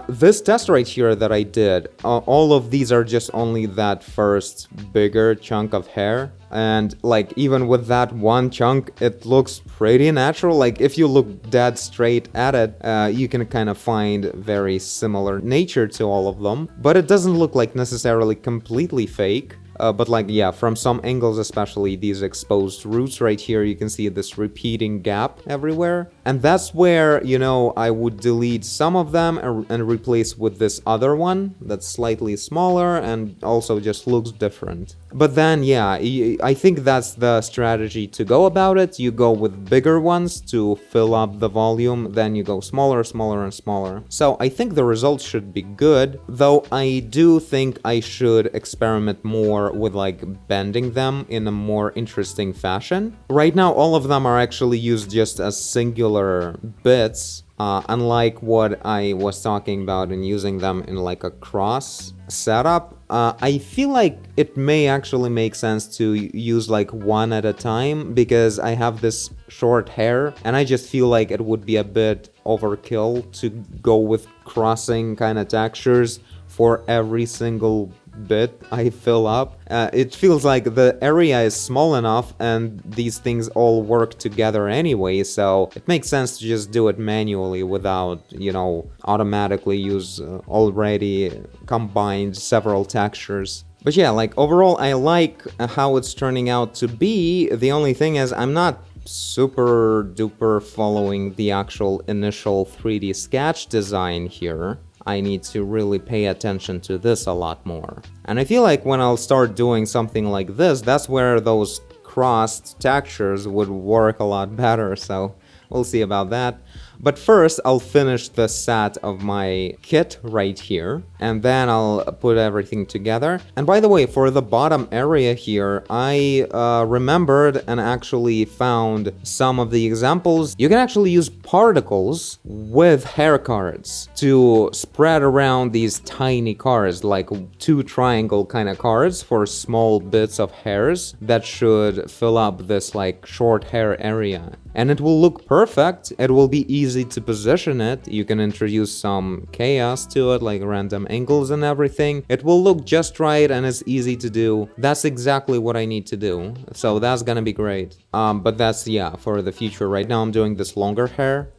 This test right here that I did, all of these are just only that first bigger chunk of hair. And like even with that one chunk, it looks pretty natural. Like if you look dead straight at it, you can kind of find very similar nature to all of them. But it doesn't look like necessarily completely fake. But like, yeah, from some angles, especially these exposed roots right here, you can see this repeating gap everywhere. And that's where, you know, I would delete some of them and replace with this other one that's slightly smaller and also just looks different. But then, yeah, I think that's the strategy to go about it. You go with bigger ones to fill up the volume, then you go smaller, smaller, and smaller. So I think the results should be good, though I do think I should experiment more with like bending them in a more interesting fashion. Right now, all of them are actually used just as singular bits. Unlike what I was talking about in using them in like a cross setup, I feel like it may actually make sense to use like one at a time because I have this short hair and I just feel like it would be a bit overkill to go with crossing kind of textures for every single bit I fill up. It feels like the area is small enough and these things all work together anyway, so it makes sense to just do it manually without, you know, automatically use already combined several textures. But yeah, like overall I like how it's turning out to be. The only thing is I'm not super duper following the actual initial 3D sketch design here. I need to really pay attention to this a lot more. And I feel like when I'll start doing something like this, that's where those crossed textures would work a lot better, so we'll see about that. But first, I'll finish the set of my kit right here, and then I'll put everything together. And by the way, for the bottom area here, I remembered and actually found some of the examples. You can actually use particles with hair cards to spread around these tiny cards, like 2 triangle kind of cards for small bits of hairs that should fill up this like short hair area. And it will look perfect. It will be easy to position it. You can introduce some chaos to it, like random angles and everything. It will look just right and it's easy to do. That's exactly what I need to do. So that's gonna be great. But that's, yeah, for the future. Right now I'm doing this longer hair.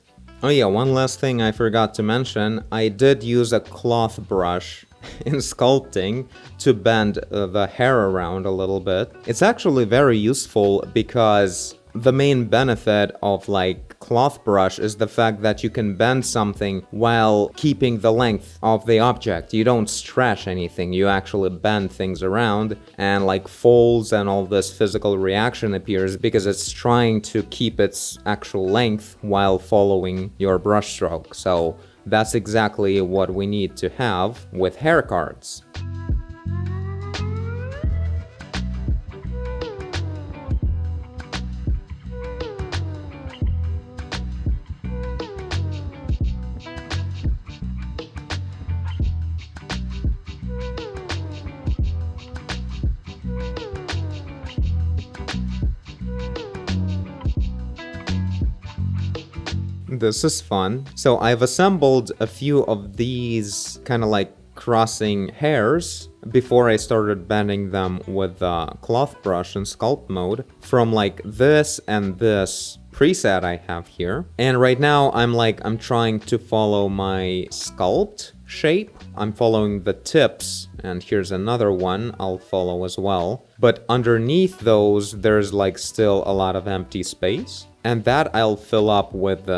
Oh yeah, one last thing I forgot to mention. I did use a cloth brush in sculpting to bend the hair around a little bit. It's actually very useful because the main benefit of like cloth brush is the fact that you can bend something while keeping the length of the object. You don't stretch anything, you actually bend things around, and like folds and all this physical reaction appears because it's trying to keep its actual length while following your brush stroke. So that's exactly what we need to have with hair cards. This is fun. So I've assembled a few of these kind of like crossing hairs before I started bending them with the cloth brush in sculpt mode from like this and this preset I have here. And right now I'm trying to follow my sculpt shape. I'm following the tips, and here's another one I'll follow as well. But underneath those, there's like still a lot of empty space. And that I'll fill up with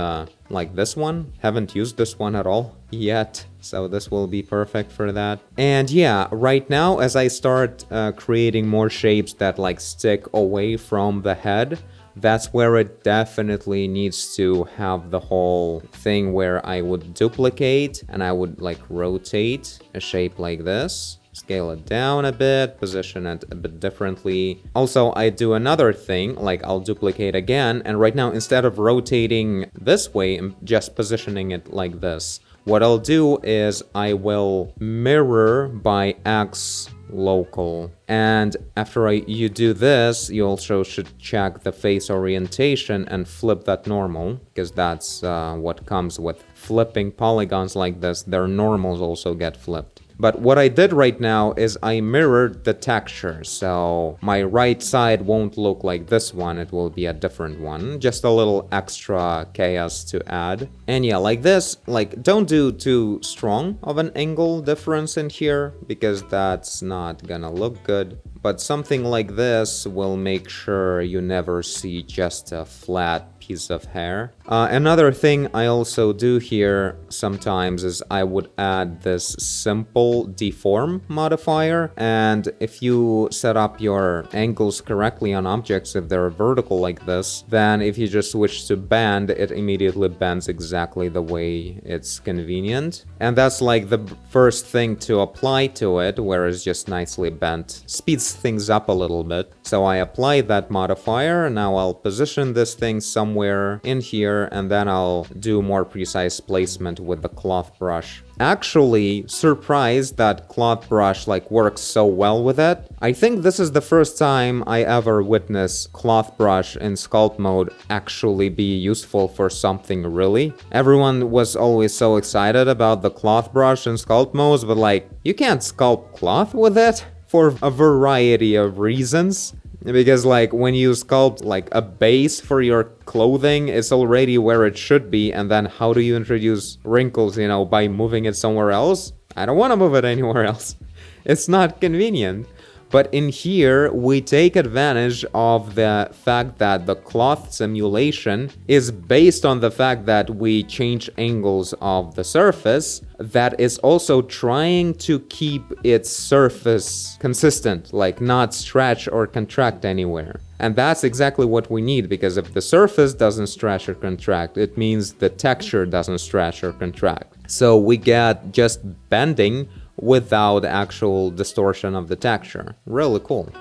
like this one. Haven't used this one at all yet, so this will be perfect for that. And yeah, right now as I start creating more shapes that like stick away from the head, that's where it definitely needs to have the whole thing where I would duplicate and I would like rotate a shape like this. Scale it down a bit, position it a bit differently. Also, I do another thing, like I'll duplicate again, and right now instead of rotating this way, I'm just positioning it like this. What I'll do is I will mirror by X local. And after you do this, you also should check the face orientation and flip that normal, because that's what comes with flipping polygons like this. Their normals also get flipped. But what I did right now is I mirrored the texture, so my right side won't look like this one, it will be a different one. Just a little extra chaos to add. And yeah, like this, like don't do too strong of an angle difference in here, because that's not gonna look good. But something like this will make sure you never see just a flat piece of hair. Another thing I also do here sometimes is I would add this simple deform modifier, and if you set up your angles correctly on objects, if they're vertical like this, then if you just switch to bend, it immediately bends exactly the way it's convenient. And that's like the first thing to apply to it, where it's just nicely bent. Speeds things up a little bit. So I apply that modifier. Now I'll position this thing somewhere in here, and then I'll do more precise placement with the cloth brush. Actually surprised that cloth brush like works so well with it. I think this is the first time I ever witnessed cloth brush in sculpt mode actually be useful for something really. Everyone was always so excited about the cloth brush in sculpt modes, but like you can't sculpt cloth with it for a variety of reasons. Because like when you sculpt like a base for your clothing, it's already where it should be, and then how do you introduce wrinkles, you know, by moving it somewhere else? I don't want to move it anywhere else. It's not convenient. But in here, we take advantage of the fact that the cloth simulation is based on the fact that we change angles of the surface, that is also trying to keep its surface consistent, like not stretch or contract anywhere. And that's exactly what we need, because if the surface doesn't stretch or contract, it means the texture doesn't stretch or contract. So we get just bending without actual distortion of the texture. Really cool.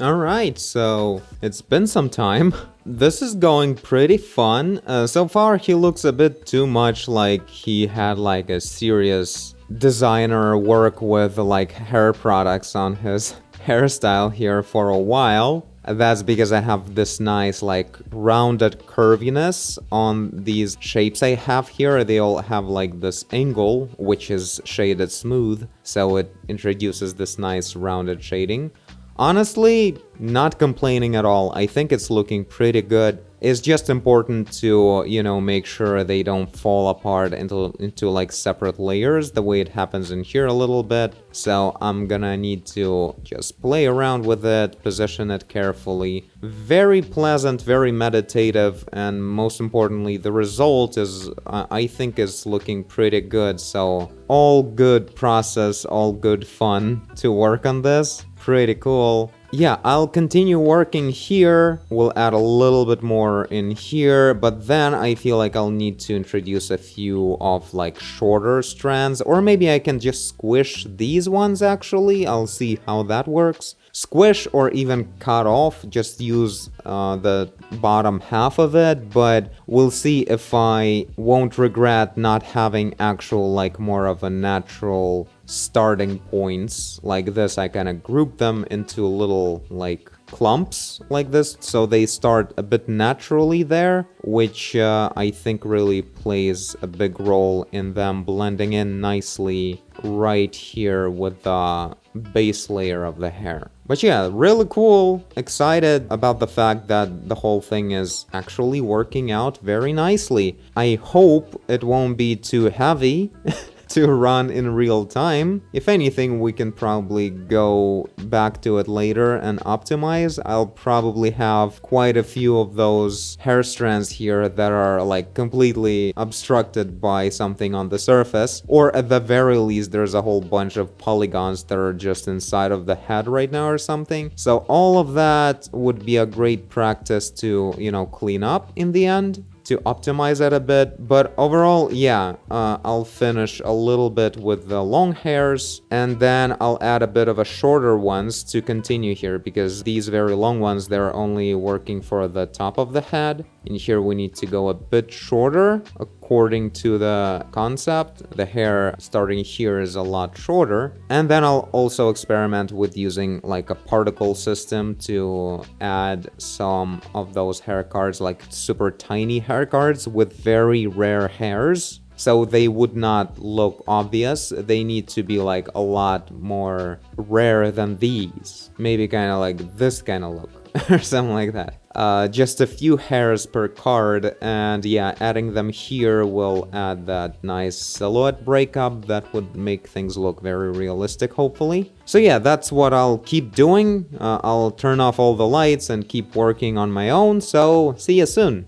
Alright, so it's been some time. This is going pretty fun. So far he looks a bit too much like he had like a serious designer work with like hair products on his hairstyle here for a while. That's because I have this nice like rounded curviness on these shapes I have here. They all have like this angle which is shaded smooth, so it introduces this nice rounded shading. Honestly, not complaining at all. I think it's looking pretty good. It's just important to, make sure they don't fall apart into like separate layers the way it happens in here a little bit. So I'm gonna need to just play around with it, position it carefully. Very pleasant, very meditative, and most importantly, the result is, I think, is looking pretty good. So all good process, all good fun to work on this. Pretty cool. Yeah, I'll continue working here. We'll add a little bit more in here, but then I feel like I'll need to introduce a few of like shorter strands, or maybe I can just squish these ones actually. I'll see how that works. Squish or even cut off, just use the bottom half of it, but we'll see if I won't regret not having actual like more of a natural starting points like this. I kind of group them into little like clumps like this, so they start a bit naturally there, which I think really plays a big role in them blending in nicely right here with the base layer of the hair. But yeah, really cool. Excited about the fact that the whole thing is actually working out very nicely. I hope it won't be too heavy to run in real time. If anything, we can probably go back to it later and optimize. I'll probably have quite a few of those hair strands here that are like completely obstructed by something on the surface, or at the very least there's a whole bunch of polygons that are just inside of the head right now or something. So all of that would be a great practice to, clean up in the end, to optimize it a bit. But overall, yeah, I'll finish a little bit with the long hairs, and then I'll add a bit of a shorter ones to continue here, because these very long ones, they're only working for the top of the head. In here we need to go a bit shorter according to the concept. The hair starting here is a lot shorter. And then I'll also experiment with using like a particle system to add some of those hair cards, like super tiny hair cards with very rare hairs. So they would not look obvious. They need to be like a lot more rare than these. Maybe kind of like this kind of look or something like that. Just a few hairs per card, and yeah, adding them here will add that nice silhouette breakup that would make things look very realistic, hopefully. So yeah, that's what I'll keep doing. I'll turn off all the lights and keep working on my own, so see you soon.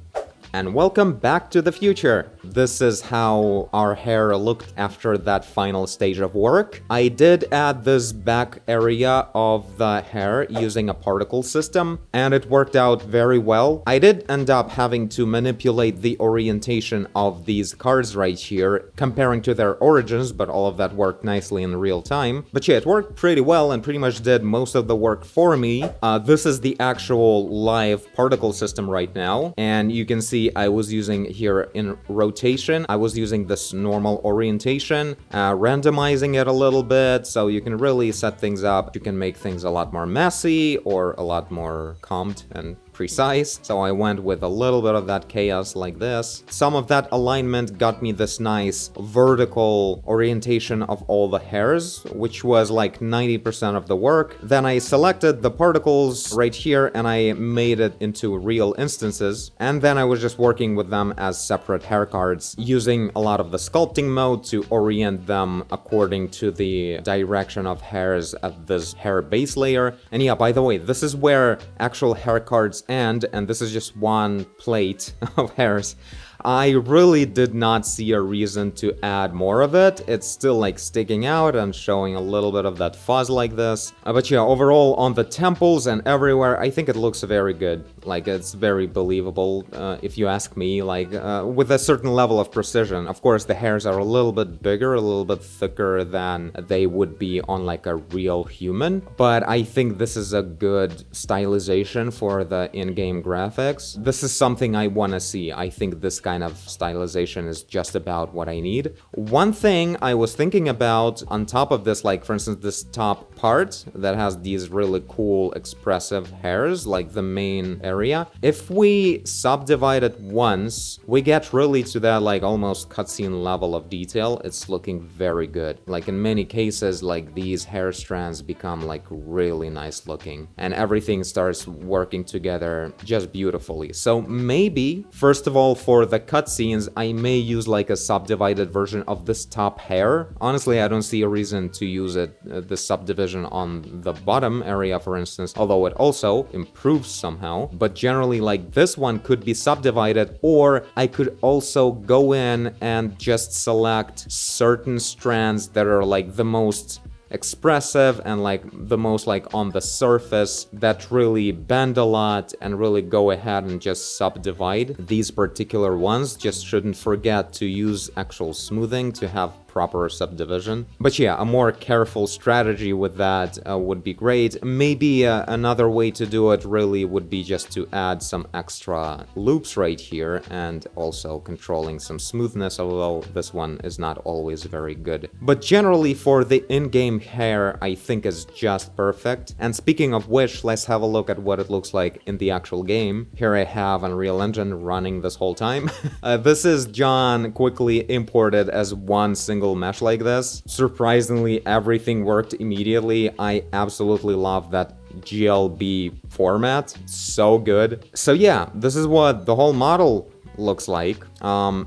And welcome back to the future. This is how our hair looked after that final stage of work. I did add this back area of the hair using a particle system, and it worked out very well. I did end up having to manipulate the orientation of these cards right here, comparing to their origins, but all of that worked nicely in real time. But yeah, it worked pretty well and pretty much did most of the work for me. This is the actual live particle system right now, and you can see I was using here in rotation, I was using this normal orientation, randomizing it a little bit, so you can really set things up. You can make things a lot more messy or a lot more calmed and precise. So I went with a little bit of that chaos like this. Some of that alignment got me this nice vertical orientation of all the hairs, which was like 90% of the work. Then I selected the particles right here and I made it into real instances. And then I was just working with them as separate hair cards, using a lot of the sculpting mode to orient them according to the direction of hairs at this hair base layer. And yeah, by the way, this is where actual hair cards end, and this is just one plate of hairs. I really did not see a reason to add more of it. It's still like sticking out and showing a little bit of that fuzz like this. But yeah, overall on the temples and everywhere, I think it looks very good. Like, it's very believable, if you ask me, like, with a certain level of precision. Of course, the hairs are a little bit bigger, a little bit thicker than they would be on like a real human. But I think this is a good stylization for the in-game graphics. This is something I want to see. I think this kind of stylization is just about what I need. One thing I was thinking about on top of this, like for instance, this top part that has these really cool expressive hairs, like the main area. If we subdivide it once, we get really to that like almost cutscene level of detail. It's looking very good. Like in many cases, like these hair strands become like really nice looking and everything starts working together just beautifully. So maybe, first of all, for the cutscenes, I may use like a subdivided version of this top hair. Honestly, I don't see a reason to use it, the subdivision on the bottom area, for instance, although it also improves somehow. But generally, like this one could be subdivided, or I could also go in and just select certain strands that are like the most expressive and like the most like on the surface, that really bend a lot, and really go ahead and just subdivide these particular ones. Just shouldn't forget to use actual smoothing to have proper subdivision. But yeah, a more careful strategy with that would be great. Maybe another way to do it really would be just to add some extra loops right here, and also controlling some smoothness, although this one is not always very good. But generally for the in-game hair, I think is just perfect. And speaking of which, let's have a look at what it looks like in the actual game. Here I have Unreal Engine running this whole time. This is John quickly imported as one single mesh like this. Surprisingly, everything worked immediately. I absolutely love that GLB format. So good. So yeah, this is what the whole model looks like.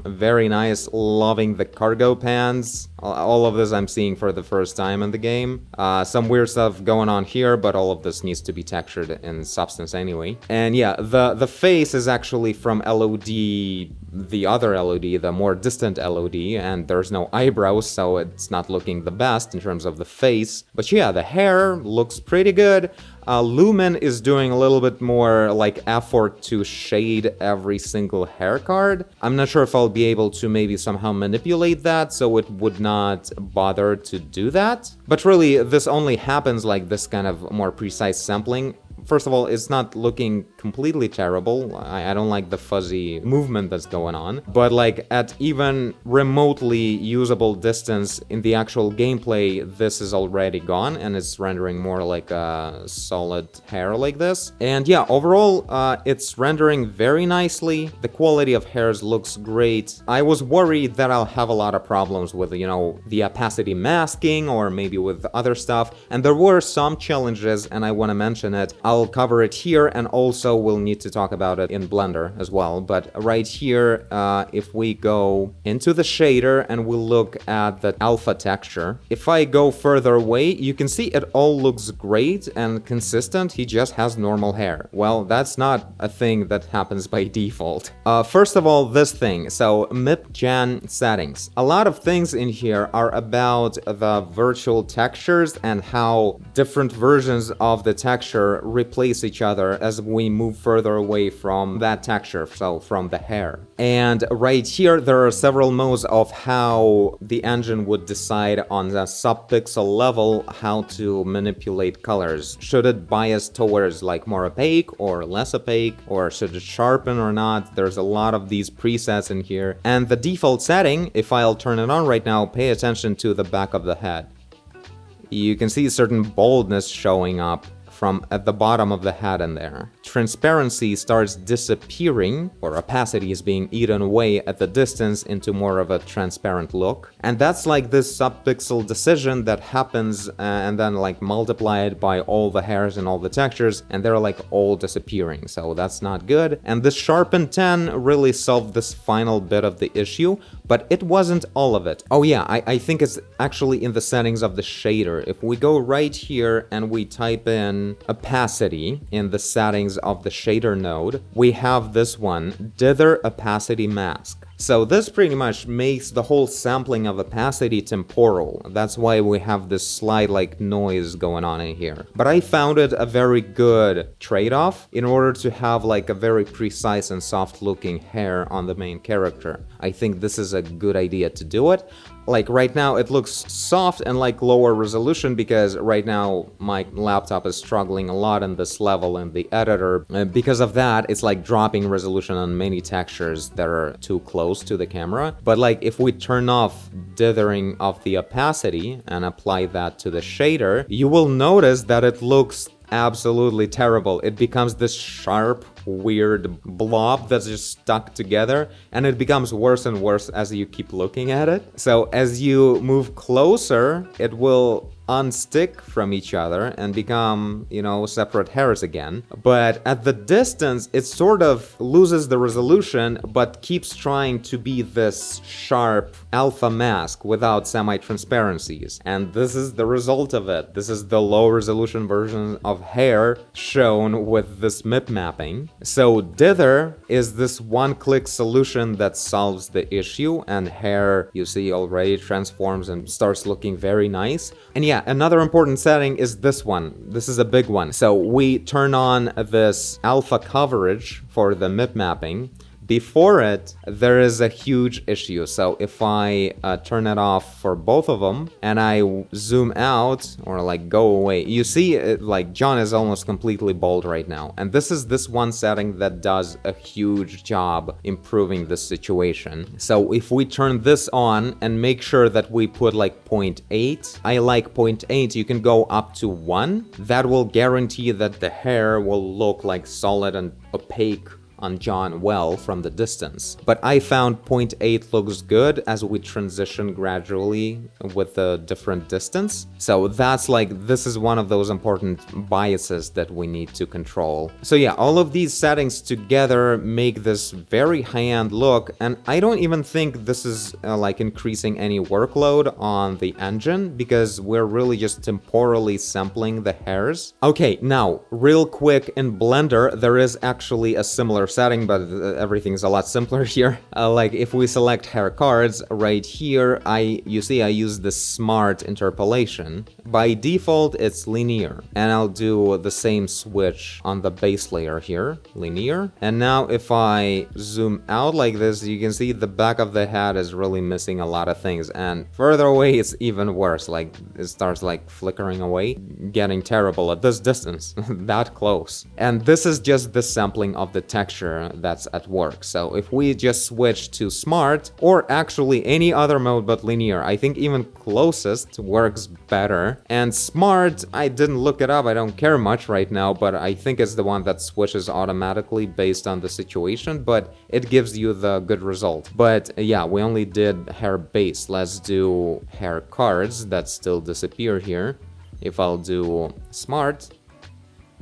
Very nice. Loving the cargo pants. All of this I'm seeing for the first time in the game. Some weird stuff going on here, but all of this needs to be textured in Substance anyway. And yeah, the face is actually from LOD, the other LOD, the more distant LOD, and there's no eyebrows, so it's not looking the best in terms of the face. But yeah, the hair looks pretty good. Lumen is doing a little bit more like effort to shade every single hair card. I'm not sure if I'll be able to maybe somehow manipulate that so it would not bother to do that. But really, this only happens like this kind of more precise sampling. First of all, it's not looking completely terrible. I don't like the fuzzy movement that's going on. But like at even remotely usable distance in the actual gameplay, this is already gone and it's rendering more like a solid hair like this. And yeah, overall, it's rendering very nicely. The quality of hairs looks great. I was worried that I'll have a lot of problems with, you know, the opacity masking or maybe with other stuff. And there were some challenges and I want to mention it. I'll cover it here, and also we'll need to talk about it in Blender as well. But right here, if we go into the shader and we look at the alpha texture, if I go further away, you can see it all looks great and consistent. He just has normal hair. Well, that's not a thing that happens by default. First of all, this thing. So MIP-Gen settings. A lot of things in here are about the virtual textures and how different versions of the texture replace each other as we move further away from that texture, so from the hair. And right here, there are several modes of how the engine would decide on the sub-pixel level how to manipulate colors. Should it bias towards like more opaque or less opaque, or should it sharpen or not? There's a lot of these presets in here. And the default setting, if I'll turn it on right now, pay attention to the back of the head. You can see certain boldness showing up from at the bottom of the head in there. Transparency starts disappearing, or opacity is being eaten away at the distance into more of a transparent look. And that's like this sub-pixel decision that happens and then like multiplied by all the hairs and all the textures, and they're like all disappearing. So that's not good. And this Sharpen 10 really solved this final bit of the issue, but it wasn't all of it. Oh yeah, I think it's actually in the settings of the shader. If we go right here and we type in opacity in the settings of the shader node, we have this one, dither opacity mask. So this pretty much makes the whole sampling of opacity temporal. That's why we have this slide-like noise going on in here. But I found it a very good trade-off in order to have like a very precise and soft-looking hair on the main character. I think this is a good idea to do it. Like right now it looks soft and like lower resolution because right now my laptop is struggling a lot in this level in the editor. Because of that, it's like dropping resolution on many textures that are too close to the camera. But like if we turn off dithering of the opacity and apply that to the shader, you will notice that it looks absolutely terrible. It becomes this sharp, weird blob that's just stuck together, and it becomes worse and worse as you keep looking at it. So as you move closer, it will unstick from each other and become, you know, separate hairs again. But at the distance, it sort of loses the resolution, but keeps trying to be this sharp alpha mask without semi-transparencies. And this is the result of it. This is the low resolution version of hair shown with this MIP mapping. So dither is this one-click solution that solves the issue, and hair, you see, already transforms and starts looking very nice. And yeah, another important setting is this one. This is a big one. So we turn on this alpha coverage for the MIP mapping. Before it, there is a huge issue. So if I turn it off for both of them and I zoom out or like go away, you see it, like John is almost completely bald right now. And this is this one setting that does a huge job improving this situation. So if we turn this on and make sure that we put like 0.8, I like 0.8, you can go up to 1. That will guarantee that the hair will look like solid and opaque on John well from the distance. But I found 0.8 looks good as we transition gradually with a different distance. So that's like, this is one of those important biases that we need to control. So yeah, all of these settings together make this very high-end look, and I don't even think this is like increasing any workload on the engine because we're really just temporally sampling the hairs. Okay, now real quick, in Blender there is actually a similar setting, but everything's a lot simpler here. Like if we select hair cards right here, you see I use the smart interpolation. By default it's linear, and I'll do the same switch on the base layer here, linear. And now if I zoom out like this, you can see the back of the head is really missing a lot of things, and further away it's even worse. Like it starts like flickering away, getting terrible at this distance, that close. And this is just the sampling of the texture that's at work. So if we just switch to smart, or actually any other mode but linear, I think even closest works better. And smart, I didn't look it up, I don't care much right now, but I think it's the one that switches automatically based on the situation, but it gives you the good result. But yeah, we only did hair base. Let's do hair cards that still disappear here. If I'll do smart,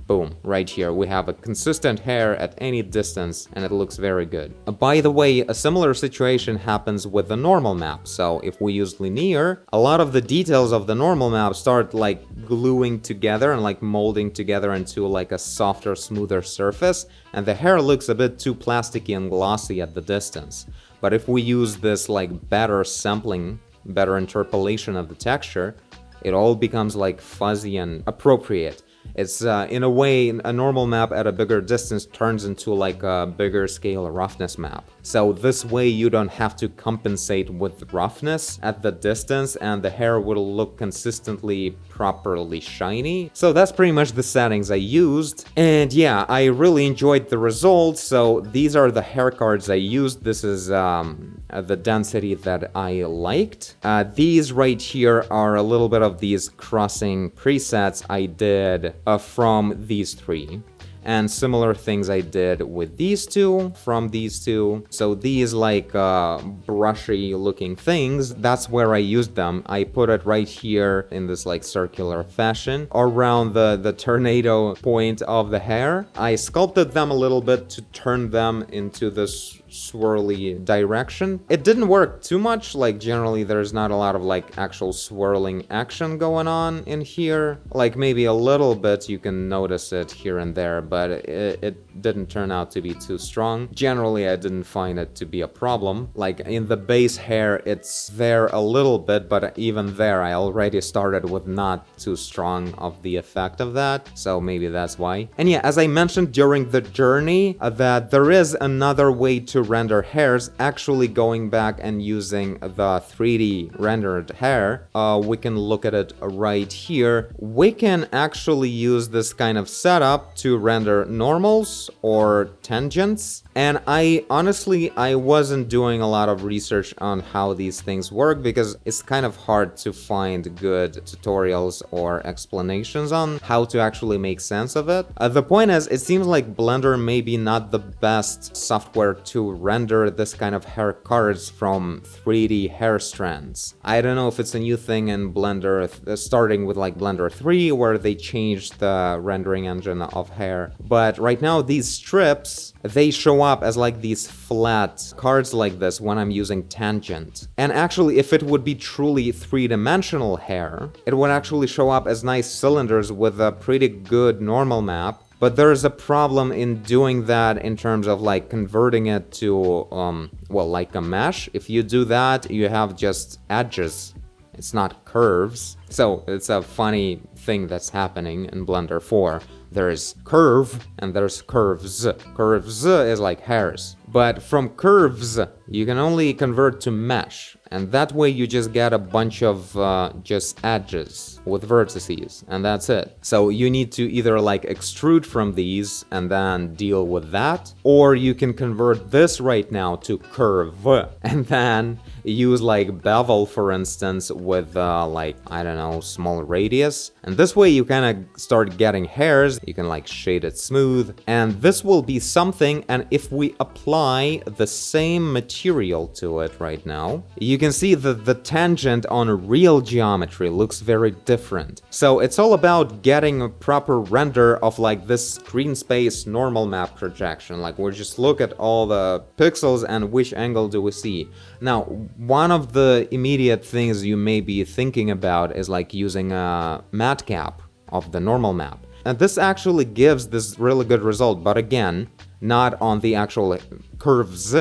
boom, right here we have a consistent hair at any distance, and it looks very good. By the way, a similar situation happens with the normal map. So if we use linear, a lot of the details of the normal map start like gluing together and like molding together into like a softer, smoother surface, and the hair looks a bit too plasticky and glossy at the distance. But if we use this like better sampling, better interpolation of the texture, it all becomes like fuzzy and appropriate. It's in a way, a normal map at a bigger distance turns into like a bigger scale roughness map. So this way you don't have to compensate with roughness at the distance, and the hair will look consistently properly shiny. So that's pretty much the settings I used. And yeah, I really enjoyed the results. So these are the hair cards I used. This is the density that I liked. These right here are a little bit of these crossing presets I did from these three. And similar things I did with these two, from these two. So these like brushy looking things, that's where I used them. I put it right here in this like circular fashion around the tornado point of the hair. I sculpted them a little bit to turn them into this swirly direction. It didn't work too much, like generally there's not a lot of like actual swirling action going on in here. Like maybe a little bit you can notice it here and there, but it didn't turn out to be too strong. Generally I didn't find it to be a problem. Like in the base hair it's there a little bit, but even there I already started with not too strong of the effect of that, so maybe that's why. And yeah, as I mentioned during the journey, that there is another way to render hairs, actually going back and using the 3D rendered hair. We can look at it right here. We can actually use this kind of setup to render normals or tangents. And I wasn't doing a lot of research on how these things work because it's kind of hard to find good tutorials or explanations on how to actually make sense of it. The point is, it seems like Blender may be not the best software to render this kind of hair cards from 3D hair strands. I don't know if it's a new thing in Blender, starting with like Blender 3, where they changed the rendering engine of hair. But right now, these strips, they show up as like these flat cards like this when I'm using tangent. And actually, if it would be truly three-dimensional hair, it would actually show up as nice cylinders with a pretty good normal map. But there's a problem in doing that in terms of like converting it to, well, like a mesh. If you do that, you have just edges. It's not curves. So it's a funny thing that's happening in Blender 4. There's curve and there's curves. Curves is like hairs. But from curves, you can only convert to mesh. And that way you just get a bunch of just edges with vertices, and that's it. So you need to either like extrude from these and then deal with that, or you can convert this right now to curve and then use like bevel, for instance, with like, I don't know, small radius. And this way you kind of start getting hairs. You can like shade it smooth, and this will be something. And if we apply the same material to it right now, you can see that the tangent on real geometry looks very different. So it's all about getting a proper render of like this screen space normal map projection. Like we just look at all the pixels and which angle do we see. Now, one of the immediate things you may be thinking about is like using a matcap of the normal map. And this actually gives this really good result, but again, not on the actual curves,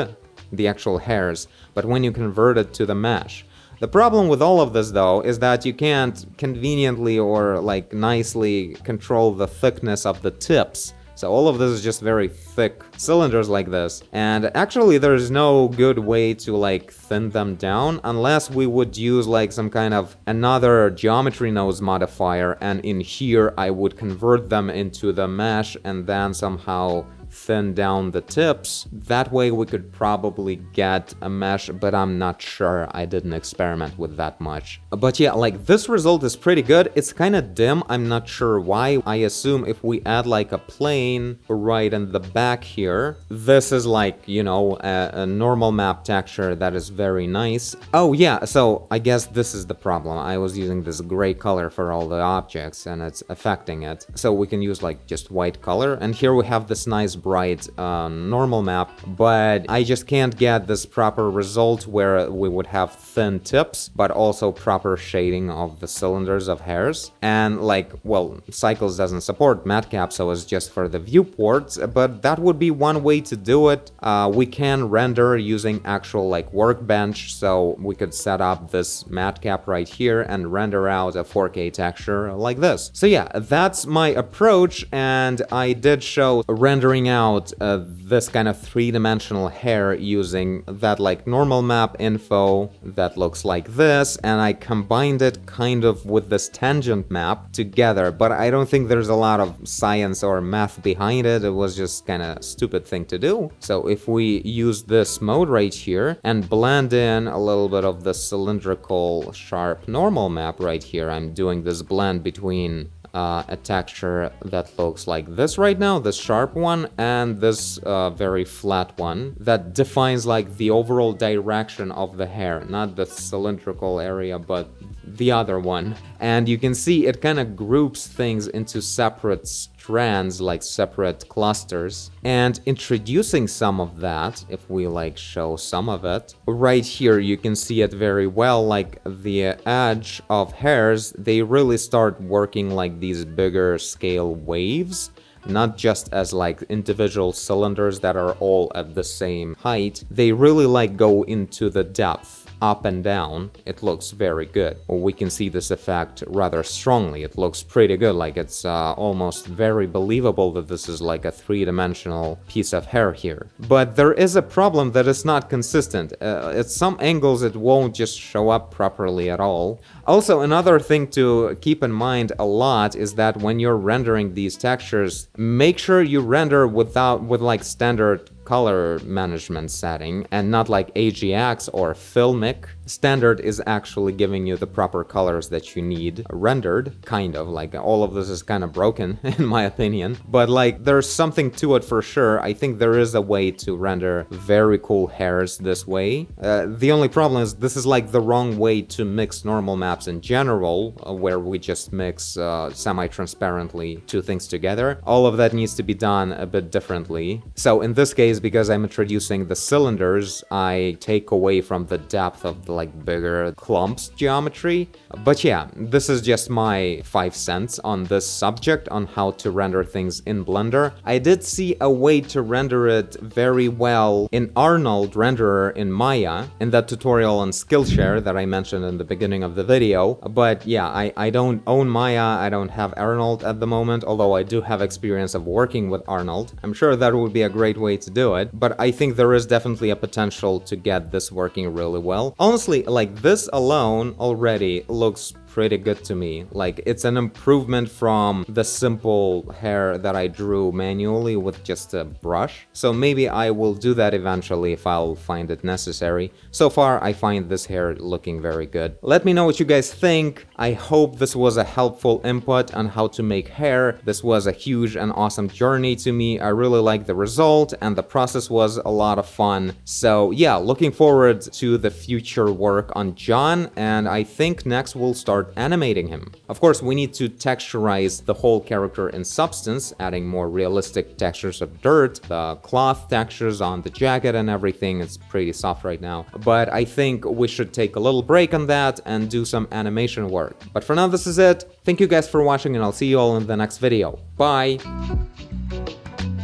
the actual hairs, but when you convert it to the mesh. The problem with all of this, though, is that you can't conveniently or like nicely control the thickness of the tips. So all of this is just very thick cylinders like this. And actually there's no good way to like thin them down unless we would use like some kind of another geometry nose modifier, and in here I would convert them into the mesh and then somehow thin down the tips. That way we could probably get a mesh, but I'm not sure. I didn't experiment with that much. But yeah, like this result is pretty good. It's kind of dim. I'm not sure why. I assume if we add like a plane right in the back here, this is like, you know, a normal map texture that is very nice. Oh yeah, so I guess this is the problem. I was using this gray color for all the objects and it's affecting it. So we can use like just white color. And here we have this nice bright normal map, but I just can't get this proper result where we would have thin tips, but also proper shading of the cylinders of hairs. And like, well, Cycles doesn't support matcap, so it's just for the viewports, but that would be one way to do it. We can render using actual like workbench, so we could set up this matcap right here and render out a 4K texture like this. So yeah, that's my approach, and I did show rendering out this kind of three-dimensional hair using that like normal map info that looks like this, and I combined it kind of with this tangent map together, but I don't think there's a lot of science or math behind it. It was just kind of stupid thing to do. So if we use this mode right here and blend in a little bit of the cylindrical sharp normal map right here, I'm doing this blend between a texture that looks like this right now, this sharp one, and this very flat one that defines like the overall direction of the hair, not the cylindrical area, but the other one. And you can see it kind of groups things into separate strands, like separate clusters. And introducing some of that, if we like show some of it, right here you can see it very well, like the edge of hairs, they really start working like these bigger scale waves. Not just as like individual cylinders that are all at the same height. They really like go into the depth, up and down. It looks very good. We can see this effect rather strongly. It looks pretty good, like it's almost very believable that this is like a three-dimensional piece of hair here. But there is a problem that it's not consistent. At some angles it won't just show up properly at all. Also, another thing to keep in mind a lot is that when you're rendering these textures, make sure you render with like standard color management setting and not like AGX or Filmic. Standard is actually giving you the proper colors that you need rendered, kind of, like all of this is kind of broken in my opinion, but like there's something to it for sure. I think there is a way to render very cool hairs this way. The only problem is this is like the wrong way to mix normal maps in general, where we just mix semi-transparently two things together. All of that needs to be done a bit differently. So in this case, because I'm introducing the cylinders, I take away from the depth of the like bigger clumps geometry. But yeah, this is just my 5 cents on this subject on how to render things in Blender. I did see a way to render it very well in Arnold renderer in Maya in that tutorial on Skillshare that I mentioned in the beginning of the video. But yeah, I don't own Maya, I don't have Arnold at the moment, although I do have experience of working with Arnold. I'm sure that would be a great way to do it, but I think there is definitely a potential to get this working really well. Honestly, like this alone already looks pretty good to me. Like it's an improvement from the simple hair that I drew manually with just a brush. So maybe I will do that eventually if I'll find it necessary. So far, I find this hair looking very good. Let me know what you guys think. I hope this was a helpful input on how to make hair. This was a huge and awesome journey to me. I really liked the result and the process was a lot of fun. So yeah, looking forward to the future work on John, and I think next we'll start animating him. Of course, we need to texturize the whole character in Substance, adding more realistic textures of dirt, the cloth textures on the jacket and everything. It's pretty soft right now. But I think we should take a little break on that and do some animation work. But for now, this is it. Thank you guys for watching, and I'll see you all in the next video. Bye!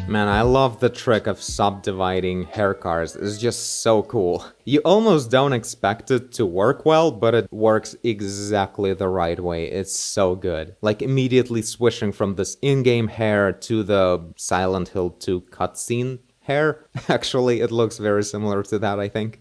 Man, I love the trick of subdividing hair cars. It's just so cool. You almost don't expect it to work well, but it works exactly the right way. It's so good. Like immediately switching from this in-game hair to the Silent Hill 2 cutscene hair. Actually, it looks very similar to that, I think.